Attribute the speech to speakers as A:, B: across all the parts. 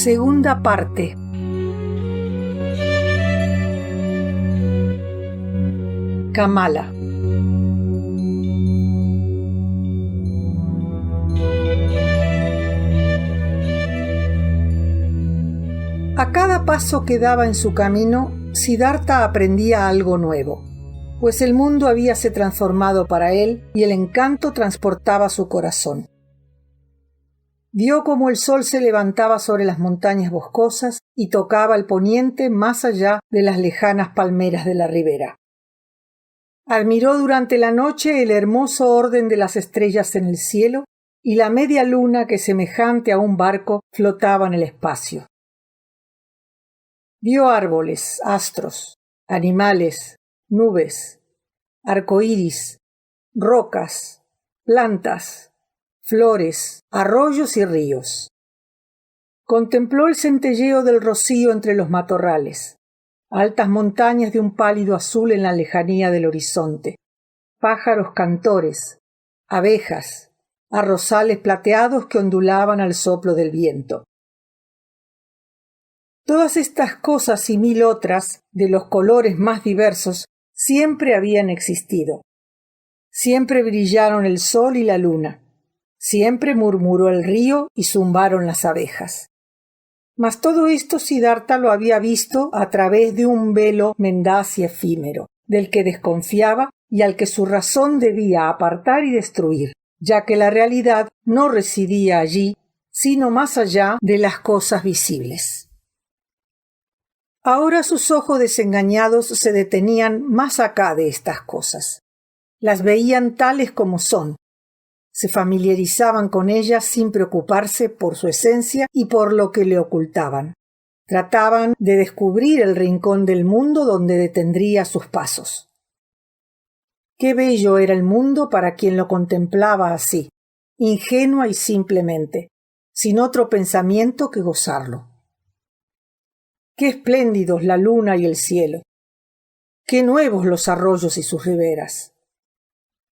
A: Segunda parte. Kamala. A cada paso que daba en su camino, Siddhartha aprendía algo nuevo, pues el mundo habíase transformado para él y el encanto transportaba su corazón. Vio cómo el sol se levantaba sobre las montañas boscosas y tocaba el poniente más allá de las lejanas palmeras de la ribera. Admiró durante la noche el hermoso orden de las estrellas en el cielo y la media luna que, semejante a un barco, flotaba en el espacio. Vio árboles, astros, animales, nubes, arcoíris, rocas, plantas, flores, arroyos y ríos. Contempló el centelleo del rocío entre los matorrales, altas montañas de un pálido azul en la lejanía del horizonte, pájaros cantores, abejas, arrozales plateados que ondulaban al soplo del viento. Todas estas cosas y mil otras, de los colores más diversos, siempre habían existido. Siempre brillaron el sol y la luna. Siempre murmuró el río y zumbaron las abejas. Mas todo esto Siddhartha lo había visto a través de un velo mendaz y efímero, del que desconfiaba y al que su razón debía apartar y destruir, ya que la realidad no residía allí, sino más allá de las cosas visibles. Ahora sus ojos desengañados se detenían más acá de estas cosas. Las veían tales como son. Se familiarizaban con ellas sin preocuparse por su esencia y por lo que le ocultaban. Trataban de descubrir el rincón del mundo donde detendría sus pasos. Qué bello era el mundo para quien lo contemplaba así, ingenua y simplemente, sin otro pensamiento que gozarlo. Qué espléndidos la luna y el cielo. Qué nuevos los arroyos y sus riberas.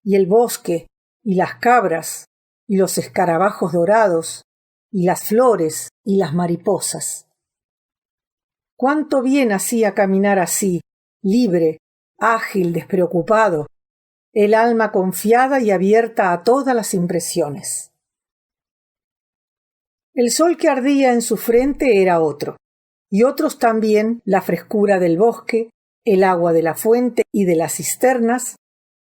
A: Y el bosque, y las cabras, y los escarabajos dorados, y las flores, y las mariposas. Cuánto bien hacía caminar así, libre, ágil, despreocupado, el alma confiada y abierta a todas las impresiones. El sol que ardía en su frente era otro, y otros también la frescura del bosque, el agua de la fuente y de las cisternas,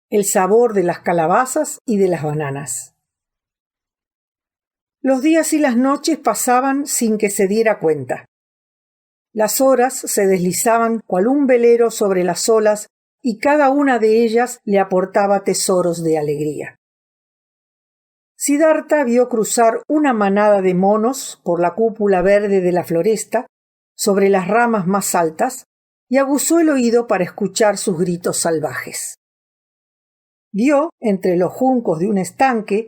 A: el sabor de las calabazas y de las bananas. Los días y las noches pasaban sin que se diera cuenta. Las horas se deslizaban cual un velero sobre las olas y cada una de ellas le aportaba tesoros de alegría. Siddhartha vio cruzar una manada de monos por la cúpula verde de la floresta, sobre las ramas más altas, y aguzó el oído para escuchar sus gritos salvajes. Vio, entre los juncos de un estanque,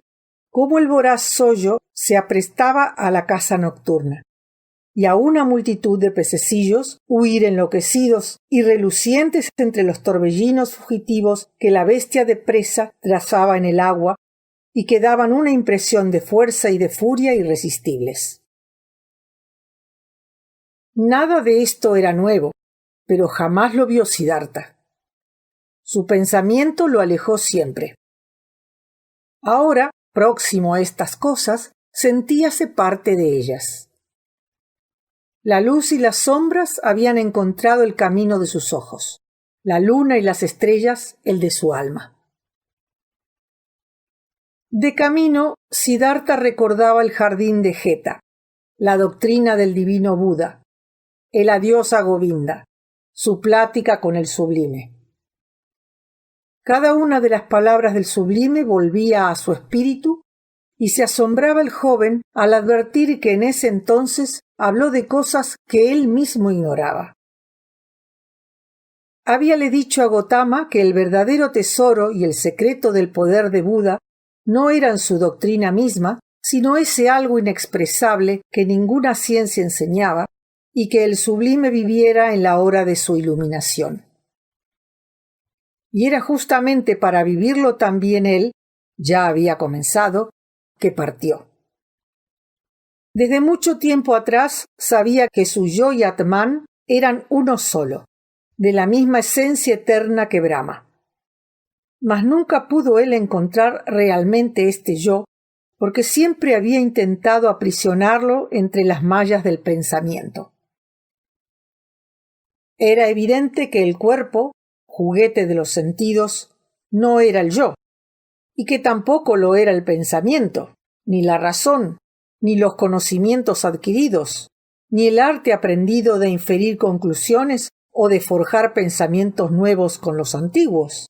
A: cómo el voraz sollo se aprestaba a la caza nocturna, y a una multitud de pececillos huir enloquecidos y relucientes entre los torbellinos fugitivos que la bestia de presa trazaba en el agua y que daban una impresión de fuerza y de furia irresistibles. Nada de esto era nuevo, pero jamás lo vio Siddhartha. Su pensamiento lo alejó siempre. Ahora, próximo a estas cosas, sentíase parte de ellas. La luz y las sombras habían encontrado el camino de sus ojos, la luna y las estrellas el de su alma. De camino, Siddhartha recordaba el jardín de Jeta, la doctrina del divino Buda, el adiós a Govinda, su plática con el sublime. Cada una de las palabras del sublime volvía a su espíritu y se asombraba el joven al advertir que en ese entonces habló de cosas que él mismo ignoraba. Habíale dicho a Gotama que el verdadero tesoro y el secreto del poder de Buda no eran su doctrina misma, sino ese algo inexpresable que ninguna ciencia enseñaba y que el sublime viviera en la hora de su iluminación. Y era justamente para vivirlo también él, ya había comenzado, que partió. Desde mucho tiempo atrás sabía que su yo y Atman eran uno solo, de la misma esencia eterna que Brahma. Mas nunca pudo él encontrar realmente este yo, porque siempre había intentado aprisionarlo entre las mallas del pensamiento. Era evidente que el cuerpo, juguete de los sentidos, no era el yo, y que tampoco lo era el pensamiento, ni la razón, ni los conocimientos adquiridos, ni el arte aprendido de inferir conclusiones o de forjar pensamientos nuevos con los antiguos.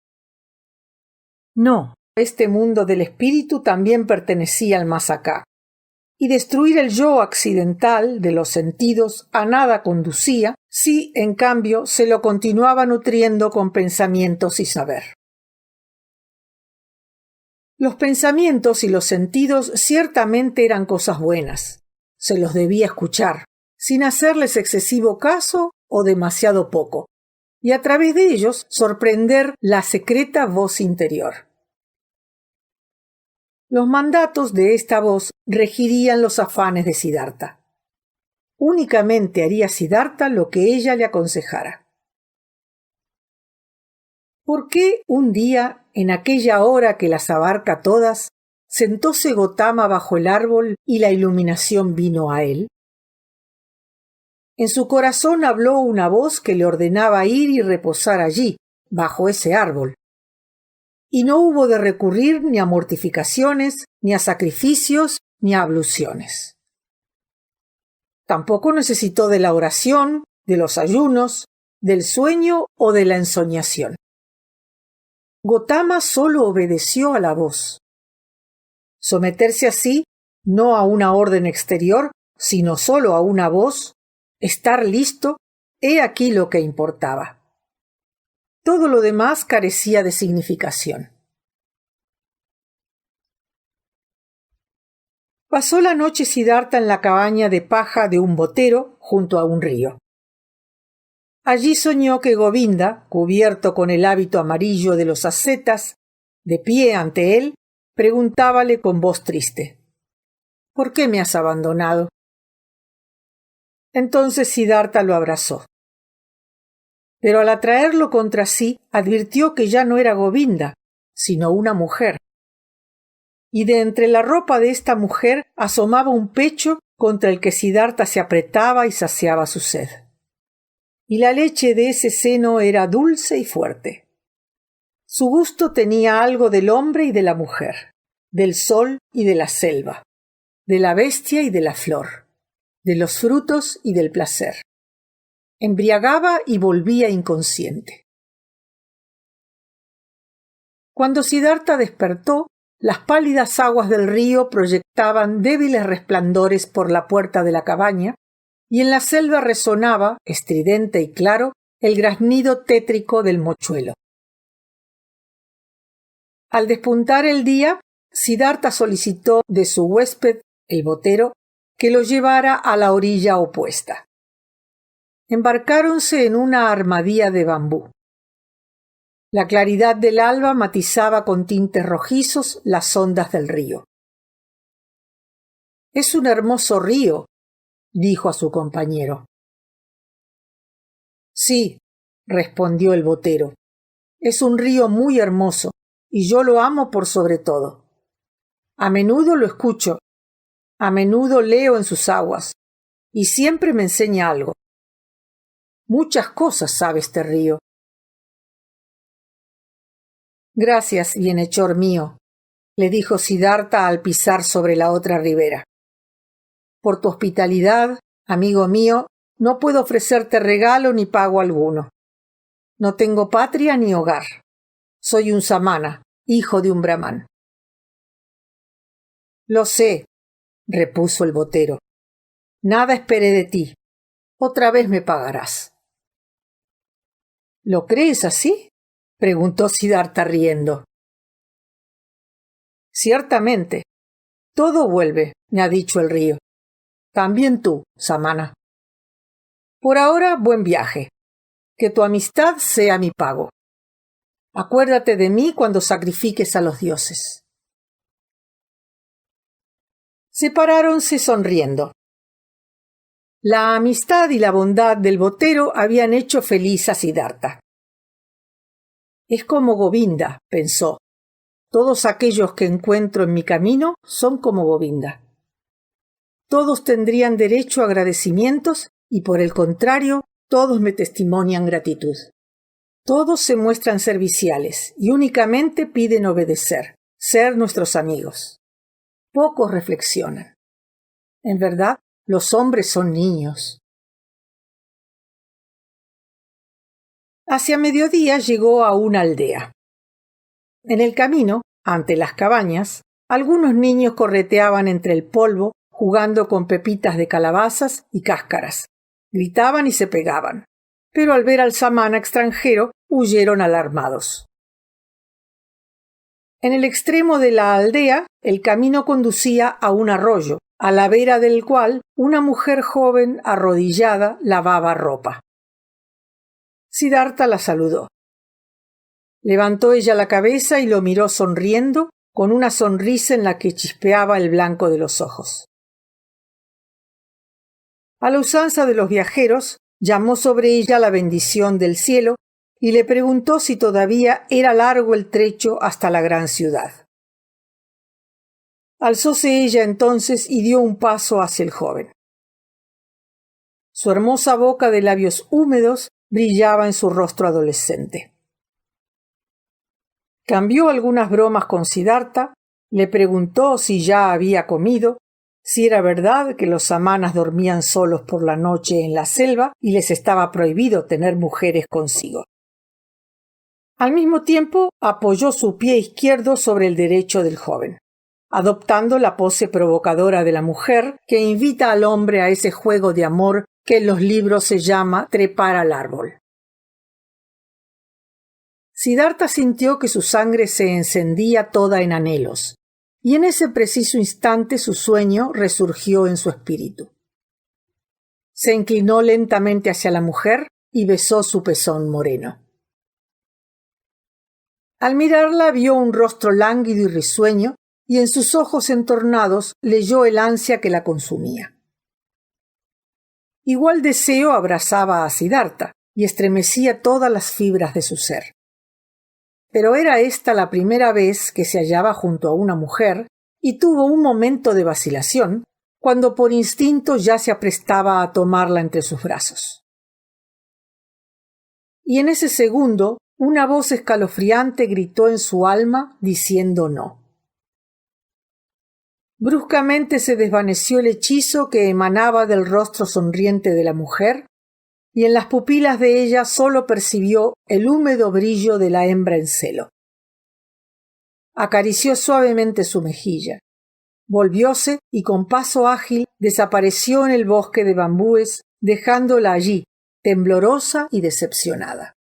A: No, este mundo del espíritu también pertenecía al más acá, y destruir el yo accidental de los sentidos a nada conducía si, en cambio, se lo continuaba nutriendo con pensamientos y saber. Los pensamientos y los sentidos ciertamente eran cosas buenas. Se los debía escuchar, sin hacerles excesivo caso o demasiado poco, y a través de ellos sorprender la secreta voz interior. Los mandatos de esta voz regirían los afanes de Siddhartha. Únicamente haría Siddhartha lo que ella le aconsejara. ¿Por qué un día, en aquella hora que las abarca todas, sentóse Gotama bajo el árbol y la iluminación vino a él? En su corazón habló una voz que le ordenaba ir y reposar allí, bajo ese árbol. Y no hubo de recurrir ni a mortificaciones, ni a sacrificios, ni a abluciones. Tampoco necesitó de la oración, de los ayunos, del sueño o de la ensoñación. Gotama solo obedeció a la voz. Someterse así, no a una orden exterior, sino solo a una voz, estar listo, he aquí lo que importaba. Todo lo demás carecía de significación. Pasó la noche Siddhartha en la cabaña de paja de un botero junto a un río. Allí soñó que Govinda, cubierto con el hábito amarillo de los ascetas, de pie ante él, preguntábale con voz triste: ¿Por qué me has abandonado? Entonces Siddhartha lo abrazó. Pero al atraerlo contra sí, advirtió que ya no era Govinda, sino una mujer. Y de entre la ropa de esta mujer asomaba un pecho contra el que Siddhartha se apretaba y saciaba su sed. Y la leche de ese seno era dulce y fuerte. Su gusto tenía algo del hombre y de la mujer, del sol y de la selva, de la bestia y de la flor, de los frutos y del placer. Embriagaba y volvía inconsciente. Cuando Siddhartha despertó, las pálidas aguas del río proyectaban débiles resplandores por la puerta de la cabaña, y en la selva resonaba, estridente y claro, el graznido tétrico del mochuelo. Al despuntar el día, Siddhartha solicitó de su huésped, el botero, que lo llevara a la orilla opuesta. Embarcáronse en una armadilla de bambú. La claridad del alba matizaba con tintes rojizos las ondas del río. «Es un hermoso río», dijo a su compañero. «Sí», respondió el botero, «es un río muy hermoso, y yo lo amo por sobre todo. A menudo lo escucho, a menudo leo en sus aguas, y siempre me enseña algo. Muchas cosas sabe este río». «Gracias, bienhechor mío», le dijo Siddhartha al pisar sobre la otra ribera. «Por tu hospitalidad, amigo mío, no puedo ofrecerte regalo ni pago alguno. No tengo patria ni hogar. Soy un samana, hijo de un brahmán». «Lo sé», repuso el botero. «Nada esperé de ti. Otra vez me pagarás». «¿Lo crees así?», preguntó Siddhartha riendo. «Ciertamente. Todo vuelve», me ha dicho el río. «También tú, samana. Por ahora, buen viaje. Que tu amistad sea mi pago. Acuérdate de mí cuando sacrifiques a los dioses». Separáronse sonriendo. La amistad y la bondad del botero habían hecho feliz a Siddhartha. Es como Govinda, pensó. Todos aquellos que encuentro en mi camino son como Govinda. Todos tendrían derecho a agradecimientos y, por el contrario, todos me testimonian gratitud. Todos se muestran serviciales y únicamente piden obedecer, ser nuestros amigos. Pocos reflexionan. En verdad, los hombres son niños. Hacia mediodía llegó a una aldea. En el camino, ante las cabañas, algunos niños correteaban entre el polvo, jugando con pepitas de calabazas y cáscaras. Gritaban y se pegaban, pero al ver al samana extranjero huyeron alarmados. En el extremo de la aldea, el camino conducía a un arroyo, a la vera del cual una mujer joven arrodillada lavaba ropa. Siddhartha la saludó. Levantó ella la cabeza y lo miró sonriendo, con una sonrisa en la que chispeaba el blanco de los ojos. A la usanza de los viajeros, llamó sobre ella la bendición del cielo y le preguntó si todavía era largo el trecho hasta la gran ciudad. Alzóse ella entonces y dio un paso hacia el joven. Su hermosa boca de labios húmedos brillaba en su rostro adolescente. Cambió algunas bromas con Siddhartha, le preguntó si ya había comido, si era verdad que los samanas dormían solos por la noche en la selva y les estaba prohibido tener mujeres consigo. Al mismo tiempo, apoyó su pie izquierdo sobre el derecho del joven, adoptando la pose provocadora de la mujer que invita al hombre a ese juego de amor que en los libros se llama trepar al árbol. Siddhartha sintió que su sangre se encendía toda en anhelos, y en ese preciso instante su sueño resurgió en su espíritu. Se inclinó lentamente hacia la mujer y besó su pezón moreno. Al mirarla vio un rostro lánguido y risueño, y en sus ojos entornados leyó el ansia que la consumía. Igual deseo abrazaba a Siddhartha y estremecía todas las fibras de su ser. Pero era esta la primera vez que se hallaba junto a una mujer y tuvo un momento de vacilación cuando por instinto ya se aprestaba a tomarla entre sus brazos. Y en ese segundo una voz escalofriante gritó en su alma diciendo no. Bruscamente se desvaneció el hechizo que emanaba del rostro sonriente de la mujer y en las pupilas de ella solo percibió el húmedo brillo de la hembra en celo. Acarició suavemente su mejilla, volvióse y con paso ágil desapareció en el bosque de bambúes, dejándola allí, temblorosa y decepcionada.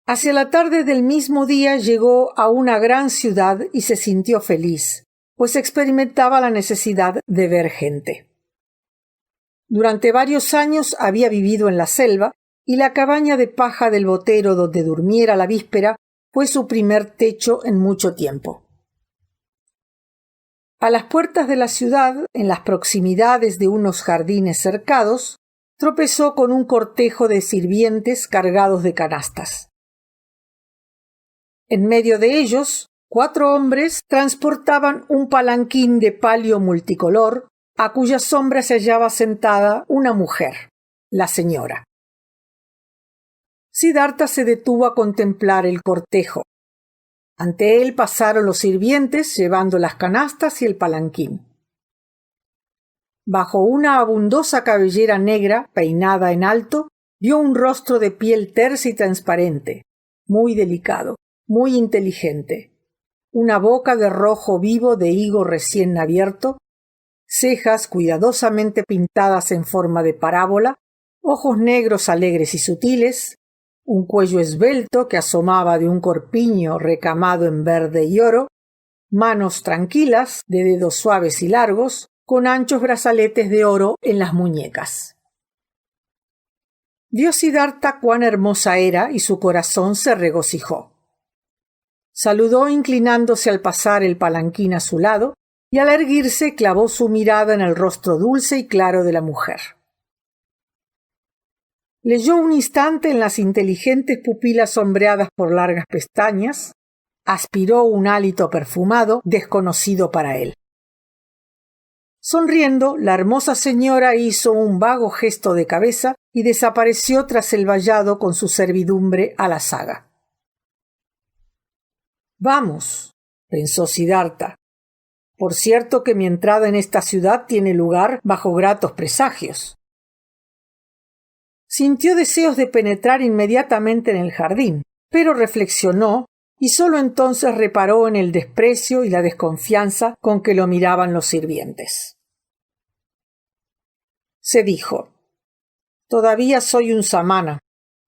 A: Hacia la tarde del mismo día llegó a una gran ciudad y se sintió feliz, pues experimentaba la necesidad de ver gente. Durante varios años había vivido en la selva y la cabaña de paja del botero donde durmiera la víspera fue su primer techo en mucho tiempo. A las puertas de la ciudad, en las proximidades de unos jardines cercados, tropezó con un cortejo de sirvientes cargados de canastas. En medio de ellos, 4 hombres transportaban un palanquín de palio multicolor, a cuya sombra se hallaba sentada una mujer, la señora. Siddhartha se detuvo a contemplar el cortejo. Ante él pasaron los sirvientes llevando las canastas y el palanquín. Bajo una abundosa cabellera negra peinada en alto, vio un rostro de piel tersa y transparente, muy delicado, muy inteligente, una boca de rojo vivo de higo recién abierto, cejas cuidadosamente pintadas en forma de parábola, ojos negros alegres y sutiles, un cuello esbelto que asomaba de un corpiño recamado en verde y oro, manos tranquilas, de dedos suaves y largos, con anchos brazaletes de oro en las muñecas. Vio Siddhartha cuán hermosa era y su corazón se regocijó. Saludó inclinándose al pasar el palanquín a su lado, y al erguirse clavó su mirada en el rostro dulce y claro de la mujer. Leyó un instante en las inteligentes pupilas sombreadas por largas pestañas, aspiró un hálito perfumado desconocido para él. Sonriendo, la hermosa señora hizo un vago gesto de cabeza y desapareció tras el vallado con su servidumbre a la zaga. Vamos, pensó Siddhartha. Por cierto que mi entrada en esta ciudad tiene lugar bajo gratos presagios. Sintió deseos de penetrar inmediatamente en el jardín, pero reflexionó y sólo entonces reparó en el desprecio y la desconfianza con que lo miraban los sirvientes. Se dijo: todavía soy un samana,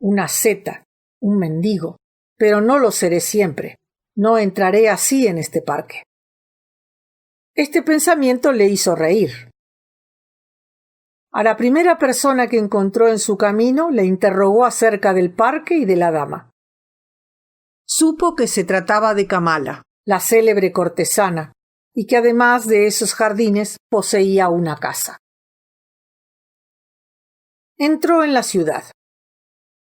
A: un asceta, un mendigo, pero no lo seré siempre. No entraré así en este parque. Este pensamiento le hizo reír. A la primera persona que encontró en su camino le interrogó acerca del parque y de la dama. Supo que se trataba de Kamala, la célebre cortesana, y que además de esos jardines poseía una casa. Entró en la ciudad.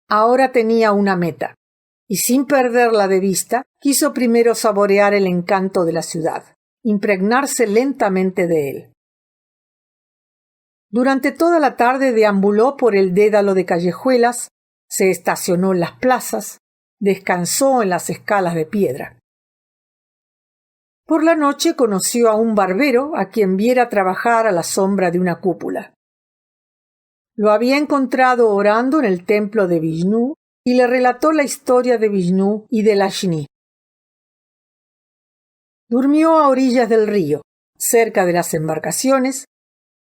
A: Ahora tenía una meta, y sin perderla de vista, quiso primero saborear el encanto de la ciudad, impregnarse lentamente de él. Durante toda la tarde deambuló por el dédalo de callejuelas, se estacionó en las plazas, descansó en las escalas de piedra. Por la noche conoció a un barbero a quien viera trabajar a la sombra de una cúpula. Lo había encontrado orando en el templo de Vishnu y le relató la historia de Vishnu y de Lakshmi. Durmió a orillas del río, cerca de las embarcaciones,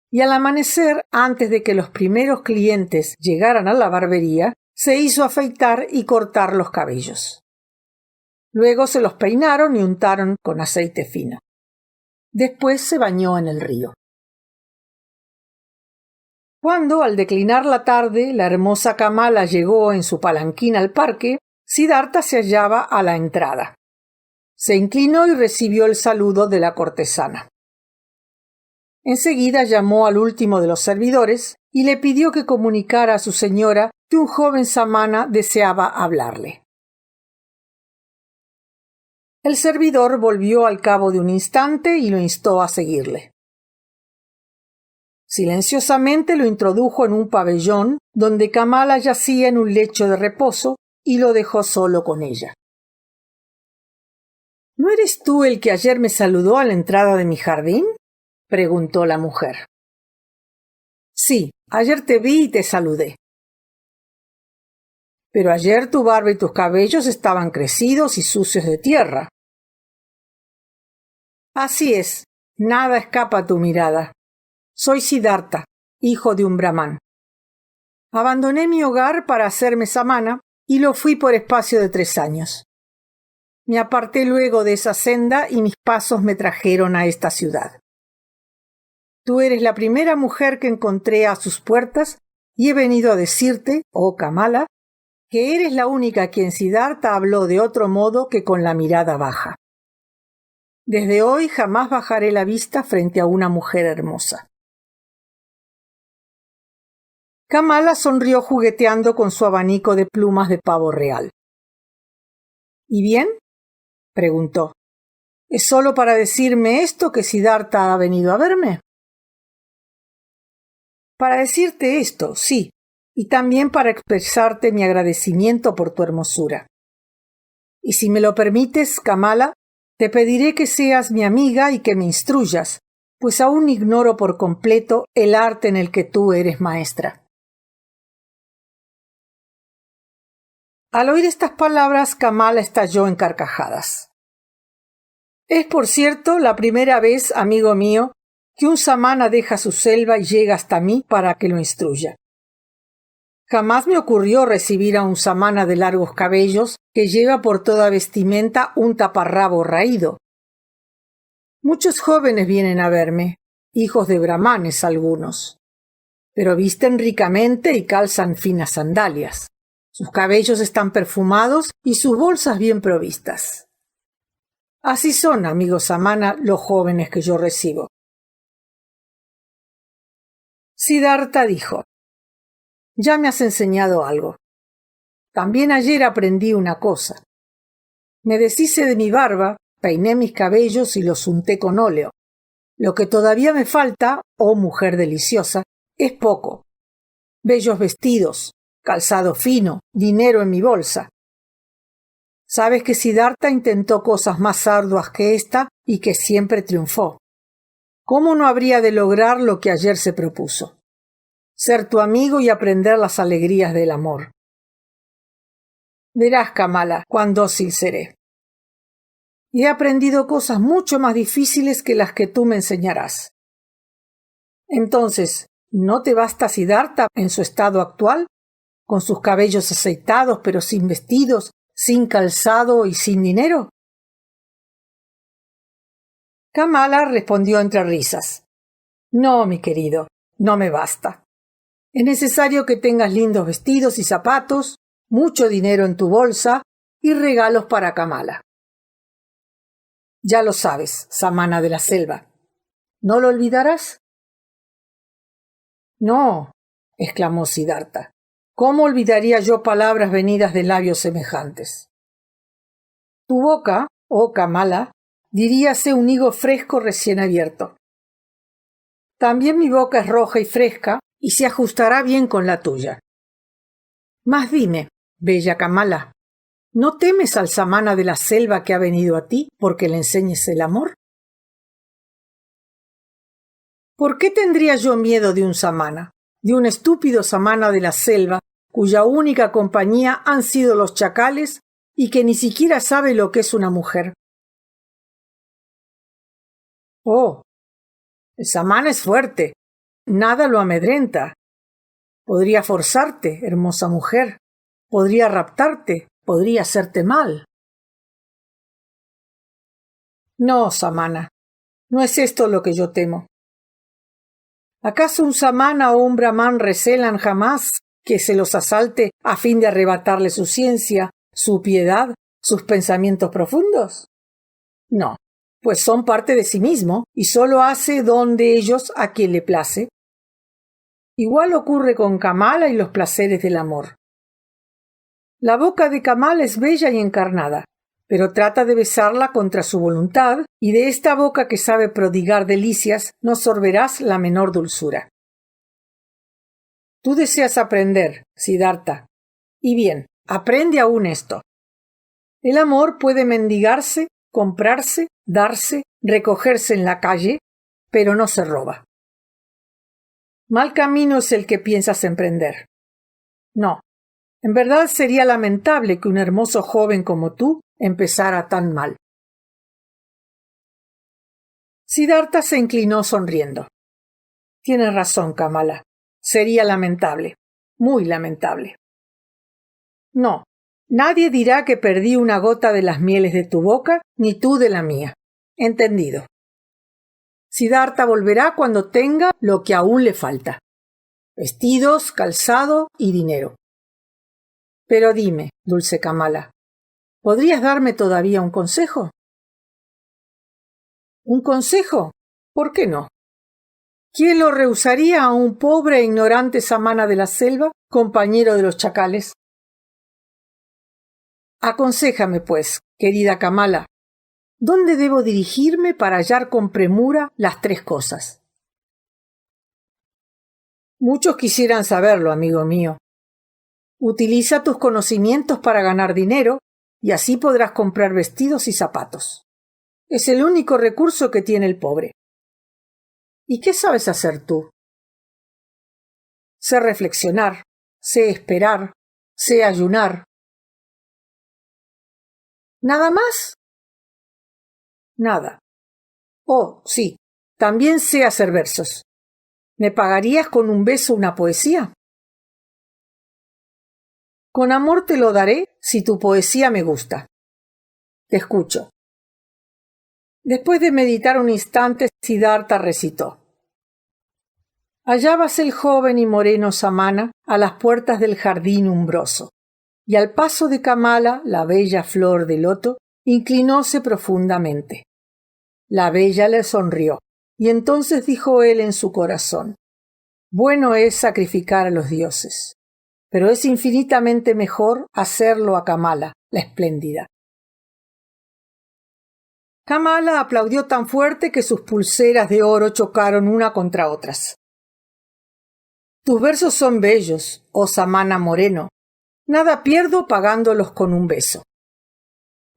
A: y al amanecer, antes de que los primeros clientes llegaran a la barbería, se hizo afeitar y cortar los cabellos. Luego se los peinaron y untaron con aceite fino. Después se bañó en el río. Cuando, al declinar la tarde, la hermosa Kamala llegó en su palanquín al parque, Siddhartha se hallaba a la entrada. Se inclinó y recibió el saludo de la cortesana. Enseguida llamó al último de los servidores y le pidió que comunicara a su señora que un joven samana deseaba hablarle. El servidor volvió al cabo de un instante y lo instó a seguirle. Silenciosamente lo introdujo en un pabellón donde Kamala yacía en un lecho de reposo y lo dejó solo con ella. ¿No eres tú el que ayer me saludó a la entrada de mi jardín?, preguntó la mujer. Sí, ayer te vi y te saludé. Pero ayer tu barba y tus cabellos estaban crecidos y sucios de tierra. Así es, nada escapa a tu mirada. Soy Siddhartha, hijo de un brahmán. Abandoné mi hogar para hacerme samana y lo fui por espacio de 3 años. Me aparté luego de esa senda y mis pasos me trajeron a esta ciudad. Tú eres la primera mujer que encontré a sus puertas y he venido a decirte, oh Kamala, que eres la única a quien Siddhartha habló de otro modo que con la mirada baja. Desde hoy jamás bajaré la vista frente a una mujer hermosa. Kamala sonrió jugueteando con su abanico de plumas de pavo real. ¿Y bien?, preguntó. ¿Es solo para decirme esto que Siddhartha ha venido a verme? Para decirte esto, sí, y también para expresarte mi agradecimiento por tu hermosura. Y si me lo permites, Kamala, te pediré que seas mi amiga y que me instruyas, pues aún ignoro por completo el arte en el que tú eres maestra. Al oír estas palabras, Kamala estalló en carcajadas. Es, por cierto, la primera vez, amigo mío, que un samana deja su selva y llega hasta mí para que lo instruya. Jamás me ocurrió recibir a un samana de largos cabellos que lleva por toda vestimenta un taparrabo raído. Muchos jóvenes vienen a verme, hijos de brahmanes algunos, pero visten ricamente y calzan finas sandalias. Sus cabellos están perfumados y sus bolsas bien provistas. Así son, amigo Samana, los jóvenes que yo recibo. Siddhartha dijo: ya me has enseñado algo. También ayer aprendí una cosa. Me deshice de mi barba, peiné mis cabellos y los unté con óleo. Lo que todavía me falta, oh mujer deliciosa, es poco. Bellos vestidos, calzado fino, dinero en mi bolsa. Sabes que Siddhartha intentó cosas más arduas que esta y que siempre triunfó. ¿Cómo no habría de lograr lo que ayer se propuso? Ser tu amigo y aprender las alegrías del amor. Verás, Kamala, cuán dócil seré. Y he aprendido cosas mucho más difíciles que las que tú me enseñarás. Entonces, ¿no te basta Siddhartha en su estado actual? Con sus cabellos aceitados pero sin vestidos, sin calzado y sin dinero. Kamala respondió entre risas: no, mi querido, no me basta. Es necesario que tengas lindos vestidos y zapatos, mucho dinero en tu bolsa y regalos para Kamala. Ya lo sabes, Samana de la selva. ¿No lo olvidarás? No, exclamó Siddhartha. ¿Cómo olvidaría yo palabras venidas de labios semejantes? Tu boca, oh Kamala, diríase un higo fresco recién abierto. También mi boca es roja y fresca y se ajustará bien con la tuya. Mas dime, bella Kamala, ¿no temes al Samana de la selva que ha venido a ti porque le enseñes el amor? ¿Por qué tendría yo miedo de un Samana, de un estúpido Samana de la selva cuya única compañía han sido los chacales y que ni siquiera sabe lo que es una mujer? Oh, el Samana es fuerte, nada lo amedrenta. Podría forzarte, hermosa mujer, podría raptarte, podría hacerte mal. No, Samana, no es esto lo que yo temo. ¿Acaso un Samana o un Brahman recelan jamás que se los asalte a fin de arrebatarle su ciencia, su piedad, sus pensamientos profundos? No, pues son parte de sí mismo y solo hace don de ellos a quien le place. Igual ocurre con Kamala y los placeres del amor. La boca de Kamala es bella y encarnada, pero trata de besarla contra su voluntad, y de esta boca que sabe prodigar delicias no sorberás la menor dulzura. Tú deseas aprender, Siddhartha. Y bien, aprende aún esto. El amor puede mendigarse, comprarse, darse, recogerse en la calle, pero no se roba. Mal camino es el que piensas emprender. No, en verdad sería lamentable que un hermoso joven como tú empezara tan mal. Siddhartha se inclinó sonriendo. Tienes razón, Kamala. Sería lamentable, muy lamentable. No, nadie dirá que perdí una gota de las mieles de tu boca, ni tú de la mía. Entendido. Siddhartha volverá cuando tenga lo que aún le falta: vestidos, calzado y dinero. Pero dime, dulce Kamala, ¿podrías darme todavía un consejo? ¿Un consejo? ¿Por qué no? ¿Quién lo rehusaría a un pobre e ignorante Samana de la selva, compañero de los chacales? Aconséjame, pues, querida Kamala, ¿dónde debo dirigirme para hallar con premura las tres cosas? Muchos quisieran saberlo, amigo mío. Utiliza tus conocimientos para ganar dinero y así podrás comprar vestidos y zapatos. Es el único recurso que tiene el pobre. ¿Y qué sabes hacer tú? Sé reflexionar, sé esperar, sé ayunar. ¿Nada más? Nada. Oh, sí, también sé hacer versos. ¿Me pagarías con un beso una poesía? Con amor te lo daré si tu poesía me gusta. Te escucho. Después de meditar un instante, Siddhartha recitó: hallábase el joven y moreno Samana a las puertas del jardín umbroso, y al paso de Kamala, la bella flor de loto, Inclinóse profundamente. La bella le sonrió, y entonces dijo él en su corazón: bueno es sacrificar a los dioses, pero es infinitamente mejor hacerlo a Kamala, la espléndida. Kamala aplaudió tan fuerte que sus pulseras de oro chocaron una contra otras. Tus versos son bellos, oh Samana Moreno. Nada pierdo pagándolos con un beso.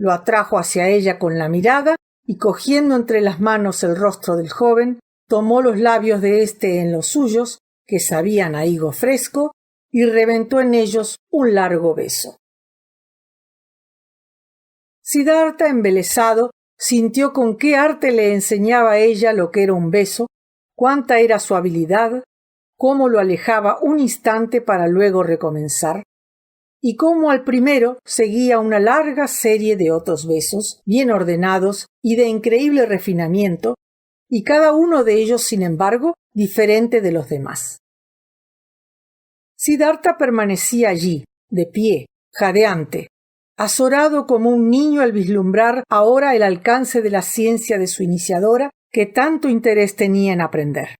A: Lo atrajo hacia ella con la mirada y, cogiendo entre las manos el rostro del joven, tomó los labios de éste en los suyos, que sabían a higo fresco, y reventó en ellos un largo beso. Siddhartha, embelesado, sintió con qué arte le enseñaba a ella lo que era un beso, cuánta era su habilidad, cómo lo alejaba un instante para luego recomenzar, y cómo al primero seguía una larga serie de otros besos, bien ordenados y de increíble refinamiento, y cada uno de ellos, sin embargo, diferente de los demás. Siddhartha permanecía allí, de pie, jadeante, azorado como un niño al vislumbrar ahora el alcance de la ciencia de su iniciadora, que tanto interés tenía en aprender.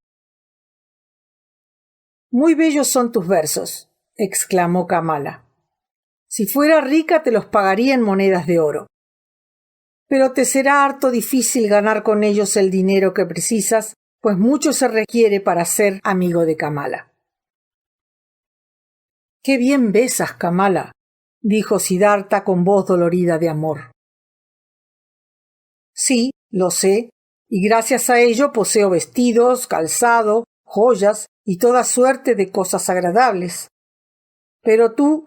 A: Muy bellos son tus versos, exclamó Kamala. Si fuera rica te los pagaría en monedas de oro. Pero te será harto difícil ganar con ellos el dinero que precisas, pues mucho se requiere para ser amigo de Kamala. ¡Qué bien besas, Kamala!, dijo Siddhartha con voz dolorida de amor. Sí, lo sé, y gracias a ello poseo vestidos, calzado, joyas y toda suerte de cosas agradables. Pero tú,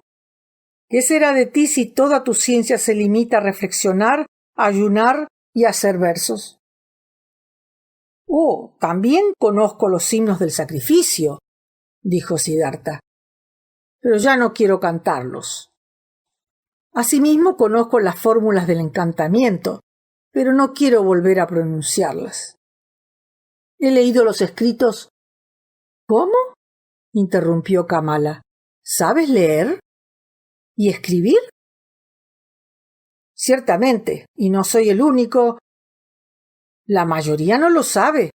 A: ¿qué será de ti si toda tu ciencia se limita a reflexionar, a ayunar y a hacer versos? Oh, también conozco los himnos del sacrificio, dijo Siddhartha, pero ya no quiero cantarlos. Asimismo conozco las fórmulas del encantamiento, pero no quiero volver a pronunciarlas. He leído los escritos. ¿Cómo?, interrumpió Kamala. ¿Sabes leer? ¿Y escribir? Ciertamente, y no soy el único. La mayoría no lo sabe,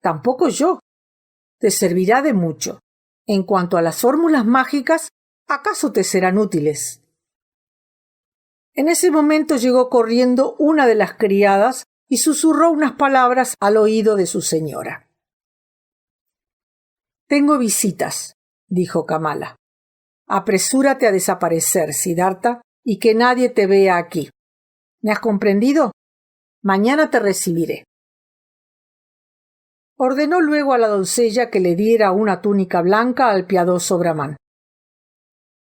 A: tampoco yo. Te servirá de mucho. En cuanto a las fórmulas mágicas, ¿acaso te serán útiles? En ese momento llegó corriendo una de las criadas y susurró unas palabras al oído de su señora. Tengo visitas, dijo Kamala. Apresúrate a desaparecer, Siddhartha, y que nadie te vea aquí. ¿Me has comprendido? Mañana te recibiré. Ordenó luego a la doncella que le diera una túnica blanca al piadoso Brahmán.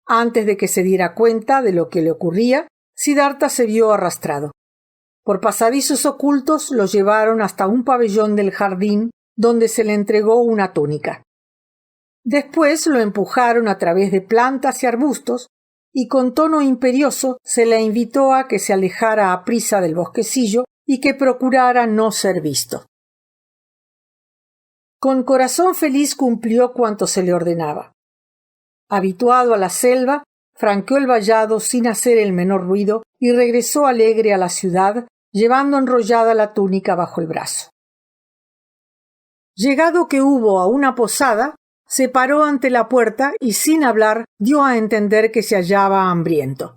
A: Antes de que se diera cuenta de lo que le ocurría, Siddhartha se vio arrastrado. Por pasadizos ocultos lo llevaron hasta un pabellón del jardín donde se le entregó una túnica. Después lo empujaron a través de plantas y arbustos y con tono imperioso se le invitó a que se alejara aprisa del bosquecillo y que procurara no ser visto. Con corazón feliz cumplió cuanto se le ordenaba. Habituado a la selva, franqueó el vallado sin hacer el menor ruido y regresó alegre a la ciudad, llevando enrollada la túnica bajo el brazo. Llegado que hubo a una posada, se paró ante la puerta y sin hablar dio a entender que se hallaba hambriento.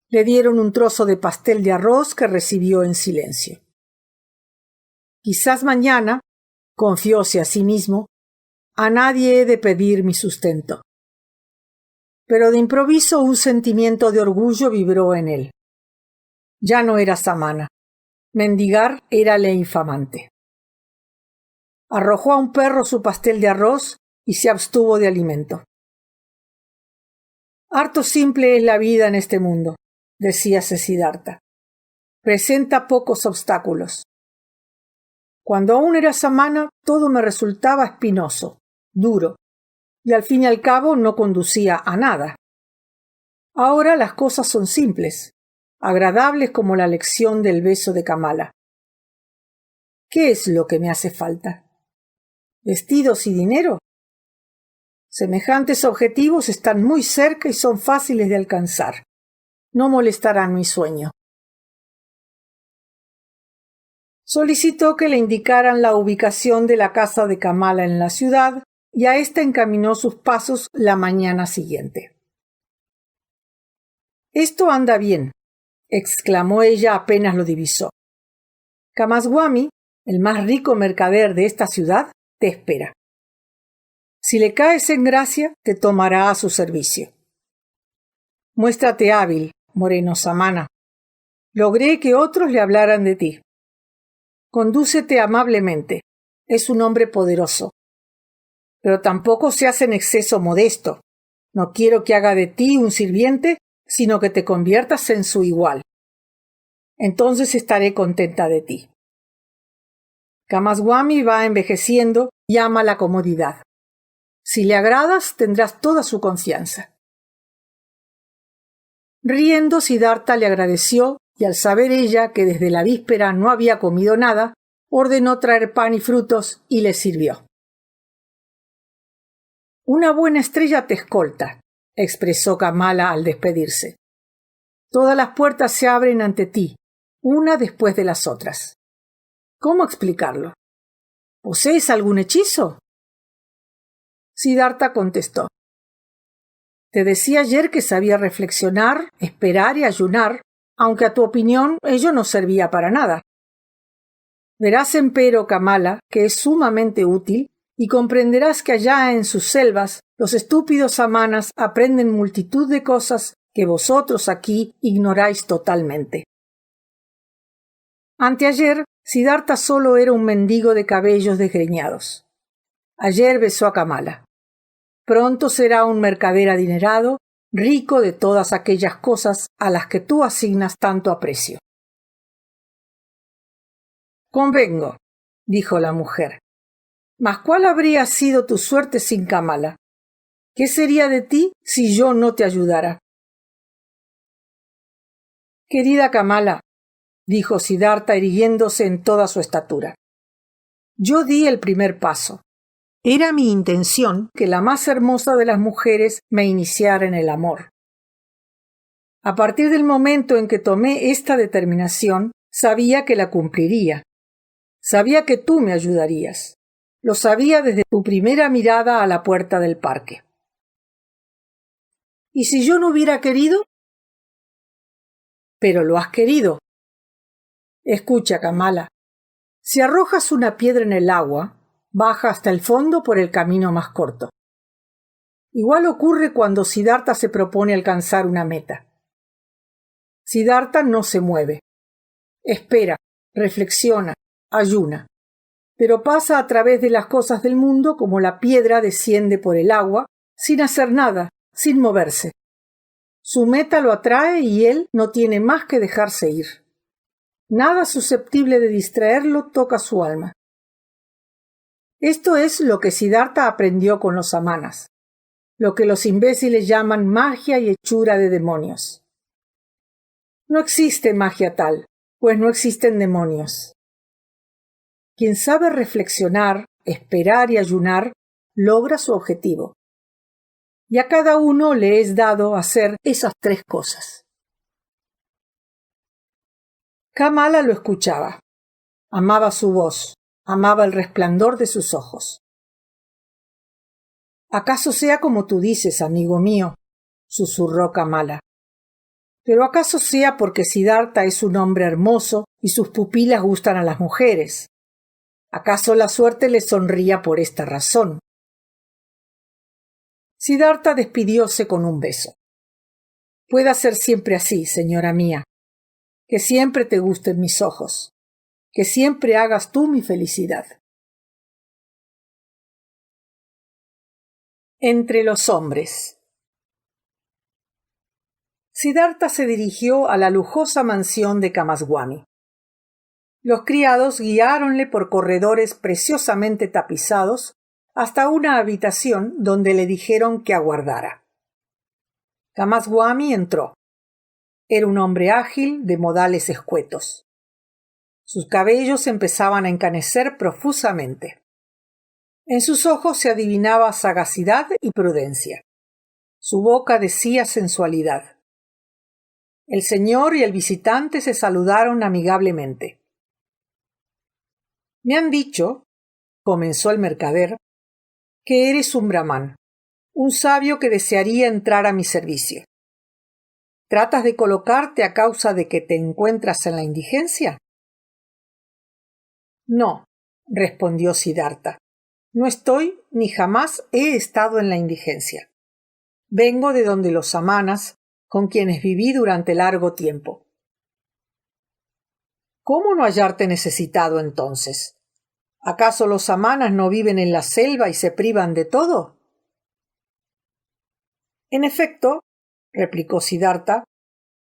A: Le dieron un trozo de pastel de arroz que recibió en silencio. Quizás mañana, confióse a sí mismo, a nadie he de pedir mi sustento. Pero de improviso un sentimiento de orgullo vibró en él. Ya no era Samana. Mendigar érale infamante. Arrojó a un perro su pastel de arroz y se abstuvo de alimento. Harto simple es la vida en este mundo, decíase Siddhartha. Presenta pocos obstáculos. Cuando aún era Samana, todo me resultaba espinoso, duro, y al fin y al cabo no conducía a nada. Ahora las cosas son simples, agradables como la lección del beso de Kamala. ¿Qué es lo que me hace falta? ¿Vestidos y dinero? Semejantes objetivos están muy cerca y son fáciles de alcanzar. No molestarán mi sueño. Solicitó que le indicaran la ubicación de la casa de Kamala en la ciudad y a ésta encaminó sus pasos la mañana siguiente. «Esto anda bien», exclamó ella apenas lo divisó. «Kamaswami, el más rico mercader de esta ciudad, te espera. Si le caes en gracia, te tomará a su servicio. Muéstrate hábil, Moreno Samana. Logré que otros le hablaran de ti. Condúcete amablemente. Es un hombre poderoso. Pero tampoco seas en exceso modesto. No quiero que haga de ti un sirviente, sino que te conviertas en su igual. Entonces estaré contenta de ti. Kamaswami va envejeciendo y ama la comodidad. Si le agradas, tendrás toda su confianza». Riendo, Siddhartha le agradeció y al saber ella que desde la víspera no había comido nada, ordenó traer pan y frutos y le sirvió. «Una buena estrella te escolta», expresó Kamala al despedirse. «Todas las puertas se abren ante ti, una después de las otras. ¿Cómo explicarlo? ¿Posees algún hechizo?». Siddhartha contestó: «Te decía ayer que sabía reflexionar, esperar y ayunar, aunque a tu opinión ello no servía para nada. Verás empero, Kamala, que es sumamente útil y comprenderás que allá en sus selvas los estúpidos samanas aprenden multitud de cosas que vosotros aquí ignoráis totalmente». Anteayer, Siddhartha solo era un mendigo de cabellos desgreñados. Ayer besó a Kamala. Pronto será un mercader adinerado, rico de todas aquellas cosas a las que tú asignas tanto aprecio. «Convengo», dijo la mujer. «Mas ¿cuál habría sido tu suerte sin Kamala? ¿Qué sería de ti si yo no te ayudara?». «Querida Kamala», dijo Siddhartha irguiéndose en toda su estatura, «yo di el primer paso. Era mi intención que la más hermosa de las mujeres me iniciara en el amor. A partir del momento en que tomé esta determinación, sabía que la cumpliría. Sabía que tú me ayudarías. Lo sabía desde tu primera mirada a la puerta del parque». «¿Y si yo no hubiera querido?». «Pero lo has querido». «Escucha, Kamala. Si arrojas una piedra en el agua, baja hasta el fondo por el camino más corto. Igual ocurre cuando Siddhartha se propone alcanzar una meta. Siddhartha no se mueve. Espera, reflexiona, ayuna, pero pasa a través de las cosas del mundo como la piedra desciende por el agua, sin hacer nada, sin moverse. Su meta lo atrae y él no tiene más que dejarse ir. Nada susceptible de distraerlo toca su alma. Esto es lo que Siddhartha aprendió con los samanas, lo que los imbéciles llaman magia y hechura de demonios. No existe magia tal, pues no existen demonios. Quien sabe reflexionar, esperar y ayunar, logra su objetivo. Y a cada uno le es dado hacer esas tres cosas. Kamala lo escuchaba. Amaba su voz, amaba el resplandor de sus ojos. «Acaso sea como tú dices, amigo mío», susurró Kamala. «Pero acaso sea porque Siddhartha es un hombre hermoso y sus pupilas gustan a las mujeres. ¿Acaso la suerte le sonría por esta razón?». Siddhartha despidióse con un beso. «Pueda ser siempre así, señora mía. Que siempre te gusten mis ojos. Que siempre hagas tú mi felicidad». Entre los hombres. Siddhartha se dirigió a la lujosa mansión de Kamaswami. Los criados guiáronle por corredores preciosamente tapizados hasta una habitación donde le dijeron que aguardara. Kamaswami entró. Era un hombre ágil, de modales escuetos. Sus cabellos empezaban a encanecer profusamente. En sus ojos se adivinaba sagacidad y prudencia. Su boca decía sensualidad. El señor y el visitante se saludaron amigablemente. Me han dicho, comenzó el mercader, que eres un brahmán, un sabio que desearía entrar a mi servicio. ¿Tratas de colocarte a causa de que te encuentras en la indigencia? No, respondió Siddhartha. No estoy ni jamás he estado en la indigencia. Vengo de donde los samanas, con quienes viví durante largo tiempo. ¿Cómo no hallarte necesitado entonces? ¿Acaso los samanas no viven en la selva y se privan de todo? En efecto, replicó Siddhartha,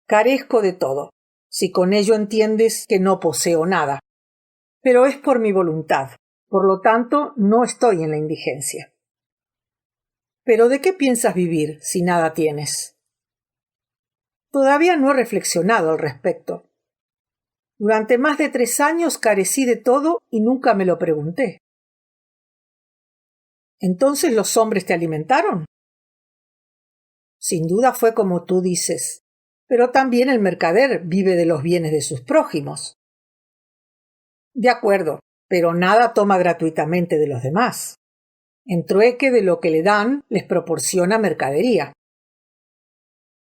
A: carezco de todo, si con ello entiendes que no poseo nada. Pero es por mi voluntad, por lo tanto no estoy en la indigencia. ¿Pero de qué piensas vivir si nada tienes? Todavía no he reflexionado al respecto. Durante más de 3 años carecí de todo y nunca me lo pregunté. ¿Entonces los hombres te alimentaron? Sin duda fue como tú dices, pero también el mercader vive de los bienes de sus prójimos. De acuerdo, pero nada toma gratuitamente de los demás. En trueque de lo que le dan, les proporciona mercadería.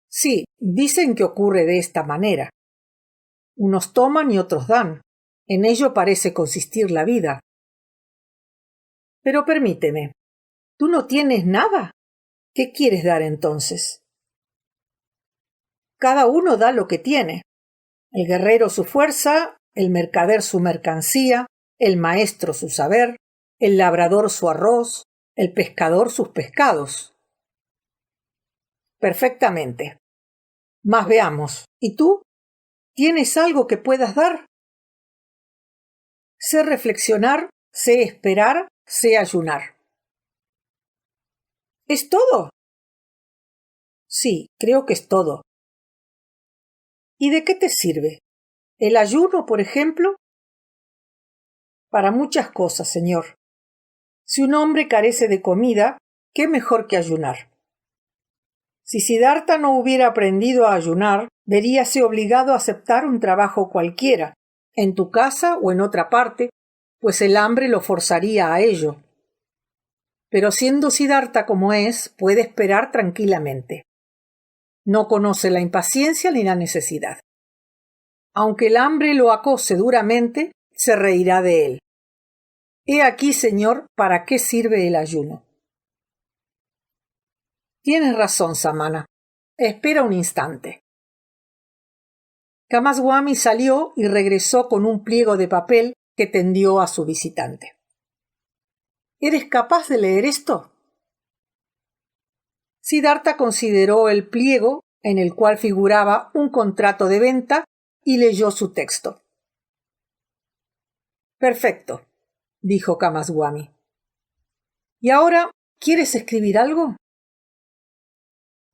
A: Sí, dicen que ocurre de esta manera. Unos toman y otros dan. En ello parece consistir la vida. Pero permíteme, ¿tú no tienes nada? ¿Qué quieres dar entonces? Cada uno da lo que tiene. El guerrero su fuerza, el mercader su mercancía, el maestro su saber, el labrador su arroz, el pescador sus pescados. Perfectamente. Mas veamos, ¿y tú? ¿Tienes algo que puedas dar? Sé reflexionar, sé esperar, sé ayunar. ¿Es todo? Sí, creo que es todo. ¿Y de qué te sirve? ¿El ayuno, por ejemplo? Para muchas cosas, señor. Si un hombre carece de comida, ¿qué mejor que ayunar? Si Siddhartha no hubiera aprendido a ayunar, veríase obligado a aceptar un trabajo cualquiera, en tu casa o en otra parte, pues el hambre lo forzaría a ello. Pero siendo Siddhartha como es, puede esperar tranquilamente. No conoce la impaciencia ni la necesidad. Aunque el hambre lo acose duramente, se reirá de él. He aquí, señor, para qué sirve el ayuno. Tienes razón, Samana. Espera un instante. Kamaswami salió y regresó con un pliego de papel que tendió a su visitante. ¿Eres capaz de leer esto? Siddhartha consideró el pliego, en el cual figuraba un contrato de venta, y leyó su texto. Perfecto, dijo Kamaswami. ¿Y ahora quieres escribir algo?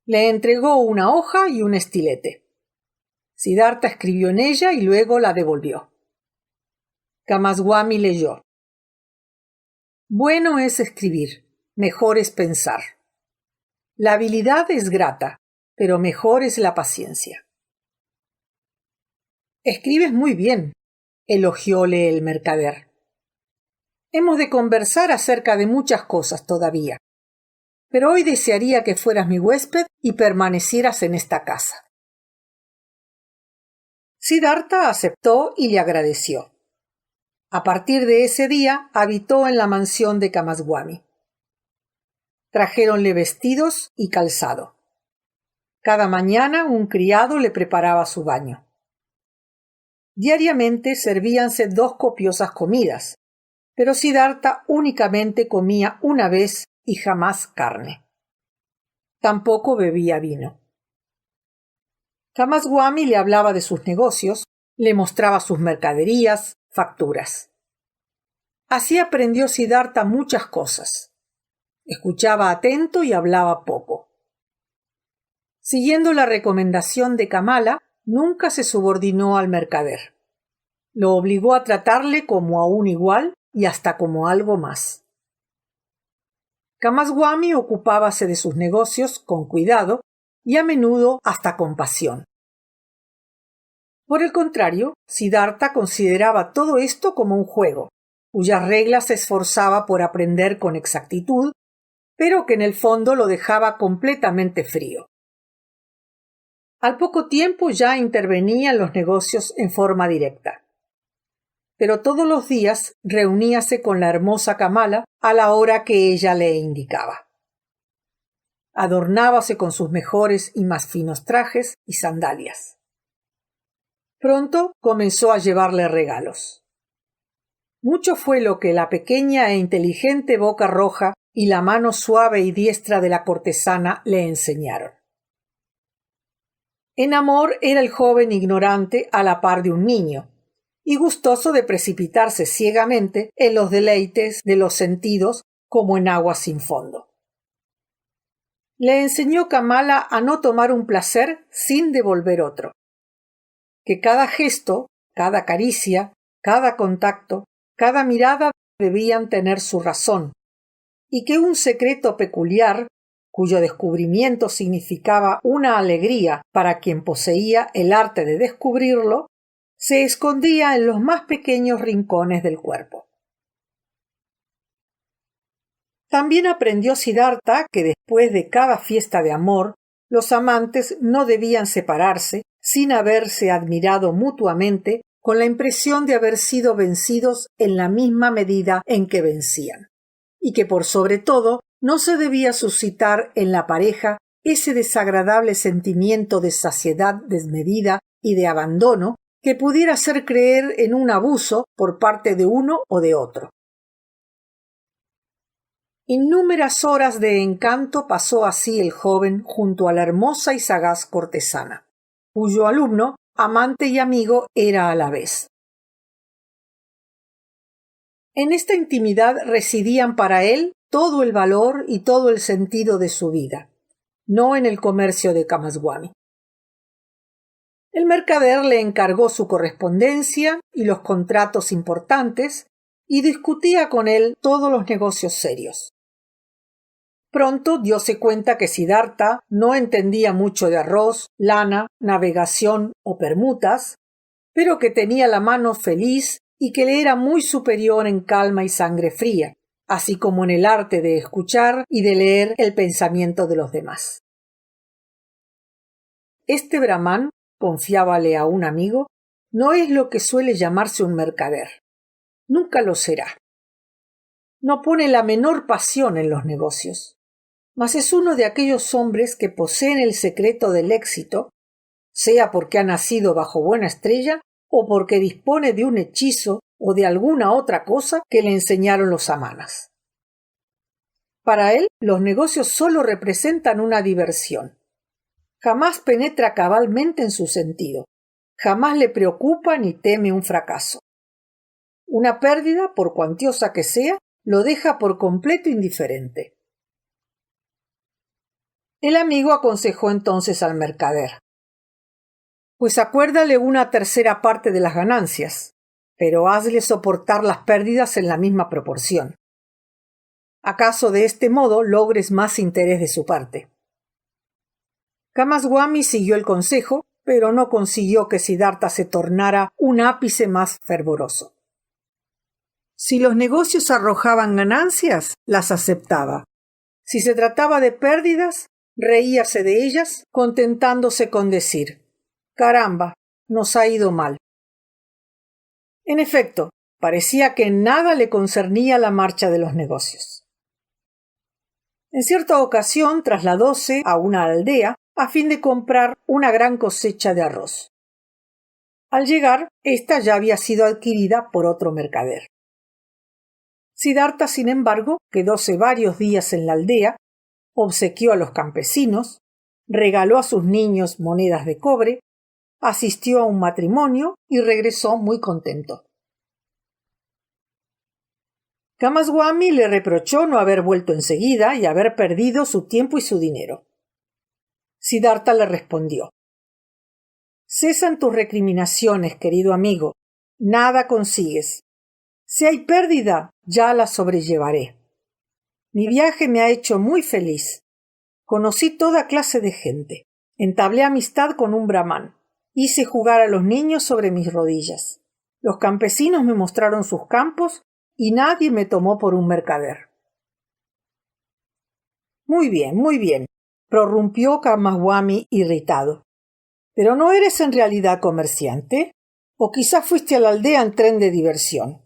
A: Le entregó una hoja y un estilete. Siddhartha escribió en ella y luego la devolvió. Kamaswami leyó. Bueno es escribir, mejor es pensar. La habilidad es grata, pero mejor es la paciencia. Escribes muy bien, elogióle el mercader. Hemos de conversar acerca de muchas cosas todavía, pero hoy desearía que fueras mi huésped y permanecieras en esta casa. Siddhartha aceptó y le agradeció. A partir de ese día habitó en la mansión de Kamaswami. Trajéronle vestidos y calzado. Cada mañana un criado le preparaba su baño. Diariamente servíanse 2 copiosas comidas, pero Siddhartha únicamente comía una vez y jamás carne. Tampoco bebía vino. Kamaswami le hablaba de sus negocios, le mostraba sus mercaderías, facturas. Así aprendió Siddhartha muchas cosas. Escuchaba atento y hablaba poco. Siguiendo la recomendación de Kamala, nunca se subordinó al mercader. Lo obligó a tratarle como a un igual y hasta como algo más. Kamaswami ocupábase de sus negocios con cuidado y a menudo hasta con pasión. Por el contrario, Siddhartha consideraba todo esto como un juego, cuyas reglas se esforzaba por aprender con exactitud, pero que en el fondo lo dejaba completamente frío. Al poco tiempo ya intervenía en los negocios en forma directa. Pero todos los días reuníase con la hermosa Kamala a la hora que ella le indicaba. Adornábase con sus mejores y más finos trajes y sandalias. Pronto comenzó a llevarle regalos. Mucho fue lo que la pequeña e inteligente boca roja y la mano suave y diestra de la cortesana le enseñaron. En amor era el joven ignorante a la par de un niño, y gustoso de precipitarse ciegamente en los deleites de los sentidos como en agua sin fondo. Le enseñó Kamala a no tomar un placer sin devolver otro, que cada gesto, cada caricia, cada contacto, cada mirada debían tener su razón, y que un secreto peculiar, cuyo descubrimiento significaba una alegría para quien poseía el arte de descubrirlo, se escondía en los más pequeños rincones del cuerpo. También aprendió Siddhartha que después de cada fiesta de amor, los amantes no debían separarse sin haberse admirado mutuamente con la impresión de haber sido vencidos en la misma medida en que vencían, y que por sobre todo no se debía suscitar en la pareja ese desagradable sentimiento de saciedad desmedida y de abandono que pudiera hacer creer en un abuso por parte de uno o de otro. Innúmeras horas de encanto pasó así el joven junto a la hermosa y sagaz cortesana, cuyo alumno, amante y amigo era a la vez. En esta intimidad residían para él todo el valor y todo el sentido de su vida, no en el comercio de Kamaswami. El mercader le encargó su correspondencia y los contratos importantes y discutía con él todos los negocios serios. Pronto dióse cuenta que Siddhartha no entendía mucho de arroz, lana, navegación o permutas, pero que tenía la mano feliz y que le era muy superior en calma y sangre fría, así como en el arte de escuchar y de leer el pensamiento de los demás. Este brahmán, confiábale a un amigo, no es lo que suele llamarse un mercader. Nunca lo será. No pone la menor pasión en los negocios, mas es uno de aquellos hombres que poseen el secreto del éxito, sea porque ha nacido bajo buena estrella o porque dispone de un hechizo o de alguna otra cosa que le enseñaron los amanas. Para él, los negocios solo representan una diversión. Jamás penetra cabalmente en su sentido, jamás le preocupa ni teme un fracaso. Una pérdida, por cuantiosa que sea, lo deja por completo indiferente. El amigo aconsejó entonces al mercader: pues acuérdale una tercera parte de las ganancias, pero hazle soportar las pérdidas en la misma proporción. ¿Acaso de este modo logres más interés de su parte? Kamaswami siguió el consejo, pero no consiguió que Siddhartha se tornara un ápice más fervoroso. Si los negocios arrojaban ganancias, las aceptaba. Si se trataba de pérdidas, reíase de ellas, contentándose con decir: «Caramba, nos ha ido mal». En efecto, parecía que en nada le concernía la marcha de los negocios. En cierta ocasión trasladóse a una aldea a fin de comprar una gran cosecha de arroz. Al llegar, ésta ya había sido adquirida por otro mercader. Siddhartha, sin embargo, quedóse varios días en la aldea, obsequió a los campesinos, regaló a sus niños monedas de cobre, asistió a un matrimonio y regresó muy contento. Kamaswami le reprochó no haber vuelto enseguida y haber perdido su tiempo y su dinero. Siddhartha le respondió: «Cesan tus recriminaciones, querido amigo. Nada consigues. Si hay pérdida, ya la sobrellevaré. Mi viaje me ha hecho muy feliz. Conocí toda clase de gente. Entablé amistad con un brahmán. Hice jugar a los niños sobre mis rodillas. Los campesinos me mostraron sus campos y nadie me tomó por un mercader. Muy bien, prorrumpió Khamaswami irritado. ¿Pero no eres en realidad comerciante? ¿O quizás fuiste a la aldea en tren de diversión?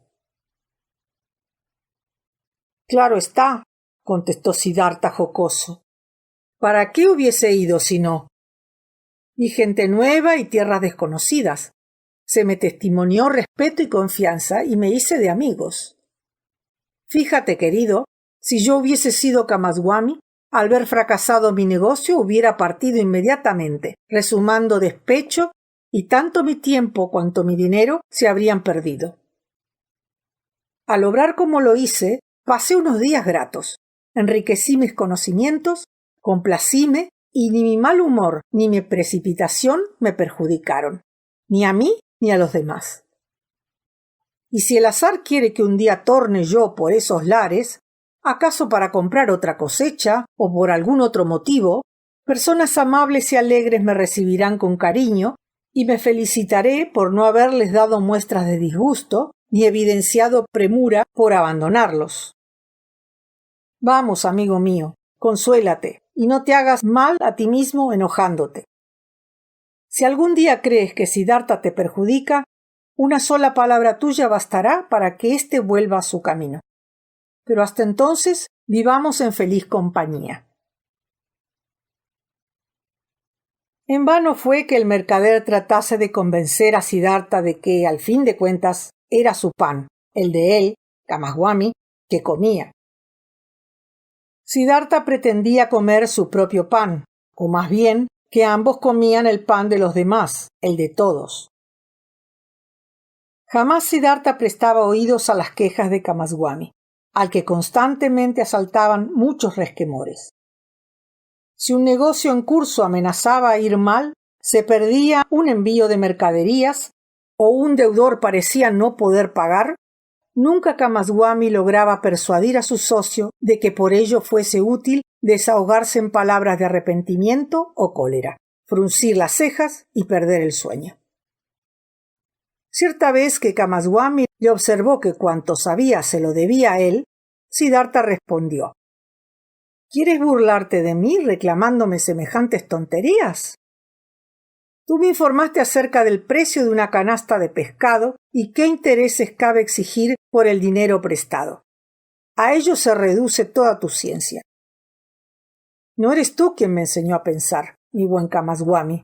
A: Claro está, contestó Siddhartha jocoso. ¿Para qué hubiese ido si no? Vi gente nueva y tierras desconocidas. Se me testimonió respeto y confianza y me hice de amigos. Fíjate, querido, si yo hubiese sido Khamaswami, al ver fracasado mi negocio hubiera partido inmediatamente, resumando despecho, y tanto mi tiempo cuanto mi dinero se habrían perdido. Al obrar como lo hice, pasé unos días gratos, enriquecí mis conocimientos, complacíme, y ni mi mal humor ni mi precipitación me perjudicaron, ni a mí ni a los demás. Y si el azar quiere que un día torne yo por esos lares, acaso para comprar otra cosecha o por algún otro motivo, personas amables y alegres me recibirán con cariño y me felicitaré por no haberles dado muestras de disgusto ni evidenciado premura por abandonarlos. Vamos, amigo mío, consuélate y no te hagas mal a ti mismo enojándote. Si algún día crees que Siddhartha te perjudica, una sola palabra tuya bastará para que éste vuelva a su camino. Pero hasta entonces vivamos en feliz compañía. En vano fue que el mercader tratase de convencer a Siddhartha de que, al fin de cuentas, era su pan, el de él, Khamaswami, que comía. Siddhartha pretendía comer su propio pan, o más bien que ambos comían el pan de los demás, el de todos. Jamás Siddhartha prestaba oídos a las quejas de Khamaswami, al que constantemente asaltaban muchos resquemores. Si un negocio en curso amenazaba ir mal, se perdía un envío de mercaderías o un deudor parecía no poder pagar, nunca Khamaswami lograba persuadir a su socio de que por ello fuese útil desahogarse en palabras de arrepentimiento o cólera, fruncir las cejas y perder el sueño. Cierta vez que Khamaswami le observó que cuanto sabía se lo debía a él, Siddhartha respondió: ¿Quieres burlarte de mí reclamándome semejantes tonterías? Tú me informaste acerca del precio de una canasta de pescado y qué intereses cabe exigir por el dinero prestado. A ello se reduce toda tu ciencia. No eres tú quien me enseñó a pensar, mi buen Khamaswami.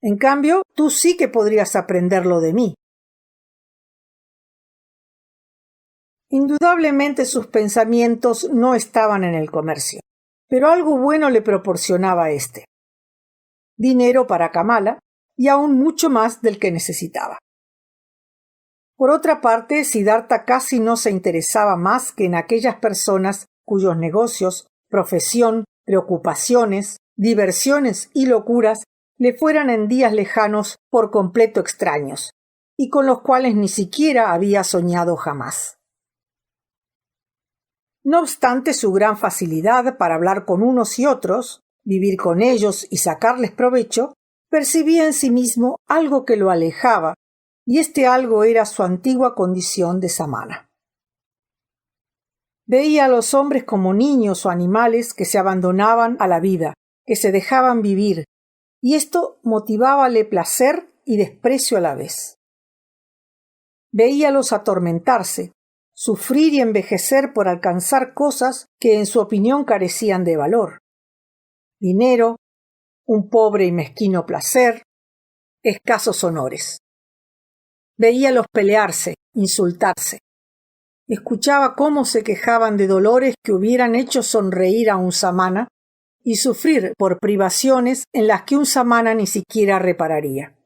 A: En cambio, tú sí que podrías aprenderlo de mí. Indudablemente sus pensamientos no estaban en el comercio, pero algo bueno le proporcionaba éste: dinero para Kamala y aún mucho más del que necesitaba. Por otra parte, Siddhartha casi no se interesaba más que en aquellas personas cuyos negocios, profesión, preocupaciones, diversiones y locuras le fueran en días lejanos por completo extraños, y con los cuales ni siquiera había soñado jamás. No obstante su gran facilidad para hablar con unos y otros, vivir con ellos y sacarles provecho, percibía en sí mismo algo que lo alejaba, y este algo era su antigua condición de samana. Veía a los hombres como niños o animales que se abandonaban a la vida, que se dejaban vivir, y esto motivábale placer y desprecio a la vez. Veíalos atormentarse, sufrir y envejecer por alcanzar cosas que en su opinión carecían de valor: dinero, un pobre y mezquino placer, escasos honores. Veíalos pelearse, insultarse. Escuchaba cómo se quejaban de dolores que hubieran hecho sonreír a un samana y sufrir por privaciones en las que un samana ni siquiera repararía.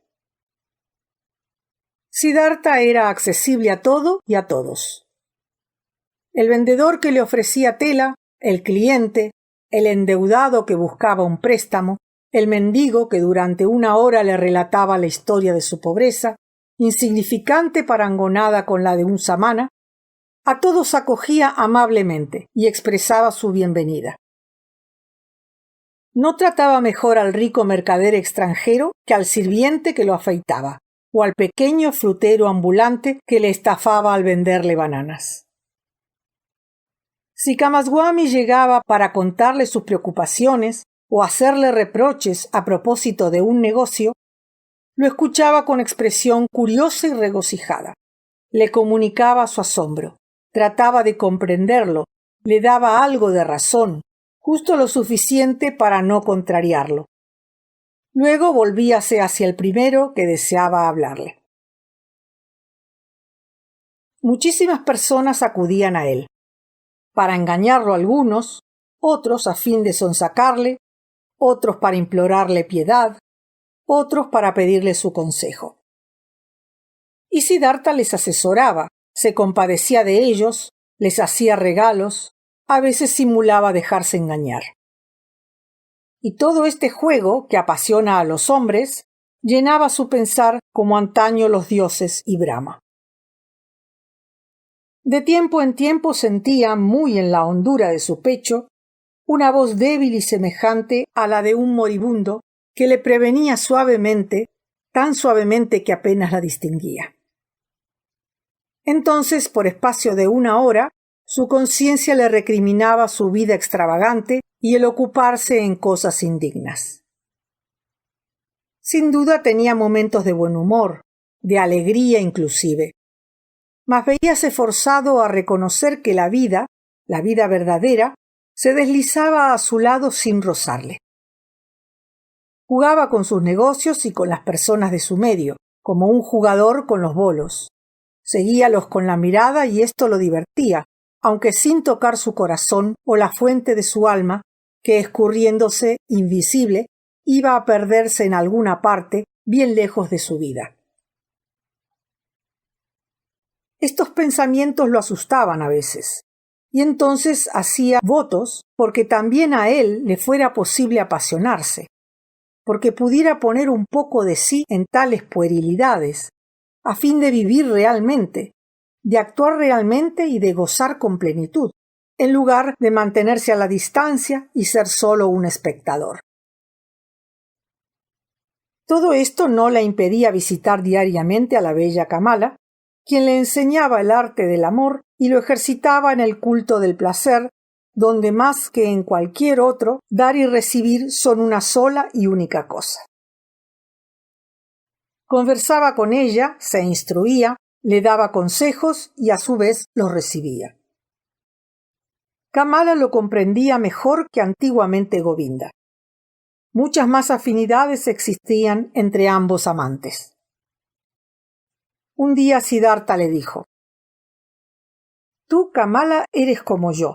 A: Siddhartha era accesible a todo y a todos. El vendedor que le ofrecía tela, el cliente, el endeudado que buscaba un préstamo, el mendigo que durante una hora le relataba la historia de su pobreza, insignificante parangonada con la de un samana, a todos acogía amablemente y expresaba su bienvenida. No trataba mejor al rico mercader extranjero que al sirviente que lo afeitaba, o al pequeño frutero ambulante que le estafaba al venderle bananas. Si Kamaswami llegaba para contarle sus preocupaciones o hacerle reproches a propósito de un negocio, lo escuchaba con expresión curiosa y regocijada. Le comunicaba su asombro, trataba de comprenderlo, le daba algo de razón, justo lo suficiente para no contrariarlo. Luego volvíase hacia el primero que deseaba hablarle. Muchísimas personas acudían a él. Para engañarlo algunos, otros a fin de sonsacarle, otros para implorarle piedad, otros para pedirle su consejo. Y Siddhartha les asesoraba, se compadecía de ellos, les hacía regalos, a veces simulaba dejarse engañar. Y todo este juego que apasiona a los hombres llenaba su pensar como antaño los dioses y Brahma. De tiempo en tiempo sentía, muy en la hondura de su pecho, una voz débil y semejante a la de un moribundo que le prevenía suavemente, tan suavemente que apenas la distinguía. Entonces, por espacio de una hora, su conciencia le recriminaba su vida extravagante y el ocuparse en cosas indignas. Sin duda tenía momentos de buen humor, de alegría inclusive, mas veíase forzado a reconocer que la vida verdadera, se deslizaba a su lado sin rozarle. Jugaba con sus negocios y con las personas de su medio, como un jugador con los bolos. Seguíalos con la mirada y esto lo divertía, aunque sin tocar su corazón o la fuente de su alma, que escurriéndose, invisible, iba a perderse en alguna parte, bien lejos de su vida. Estos pensamientos lo asustaban a veces, y entonces hacía votos porque también a él le fuera posible apasionarse, porque pudiera poner un poco de sí en tales puerilidades, a fin de vivir realmente, de actuar realmente y de gozar con plenitud, en lugar de mantenerse a la distancia y ser solo un espectador. Todo esto no la impedía visitar diariamente a la bella Kamala, quien le enseñaba el arte del amor y lo ejercitaba en el culto del placer, donde más que en cualquier otro, dar y recibir son una sola y única cosa. Conversaba con ella, se instruía, le daba consejos y a su vez los recibía. Kamala lo comprendía mejor que antiguamente Govinda. Muchas más afinidades existían entre ambos amantes. Un día Siddhartha le dijo: «Tú, Kamala, eres como yo.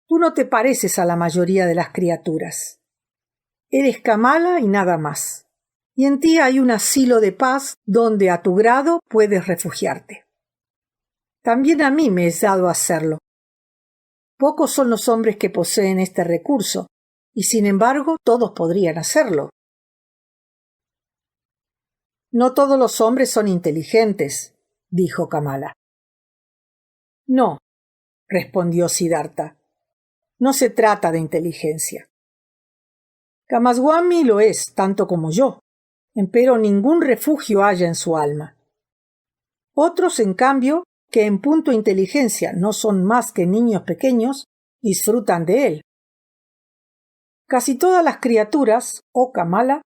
A: Tú no te pareces a la mayoría de las criaturas. Eres Kamala y nada más. Y en ti hay un asilo de paz donde a tu grado puedes refugiarte. También a mí me es dado hacerlo. Pocos son los hombres que poseen este recurso, y sin embargo todos podrían hacerlo. No todos los hombres son inteligentes», dijo Kamala. «No», respondió Siddhartha, «no se trata de inteligencia. Kamaswami lo es tanto como yo, empero ningún refugio halla en su alma. Otros, en cambio, que en punto a inteligencia no son más que niños pequeños, disfrutan de él. Casi todas las criaturas, oh Kamala,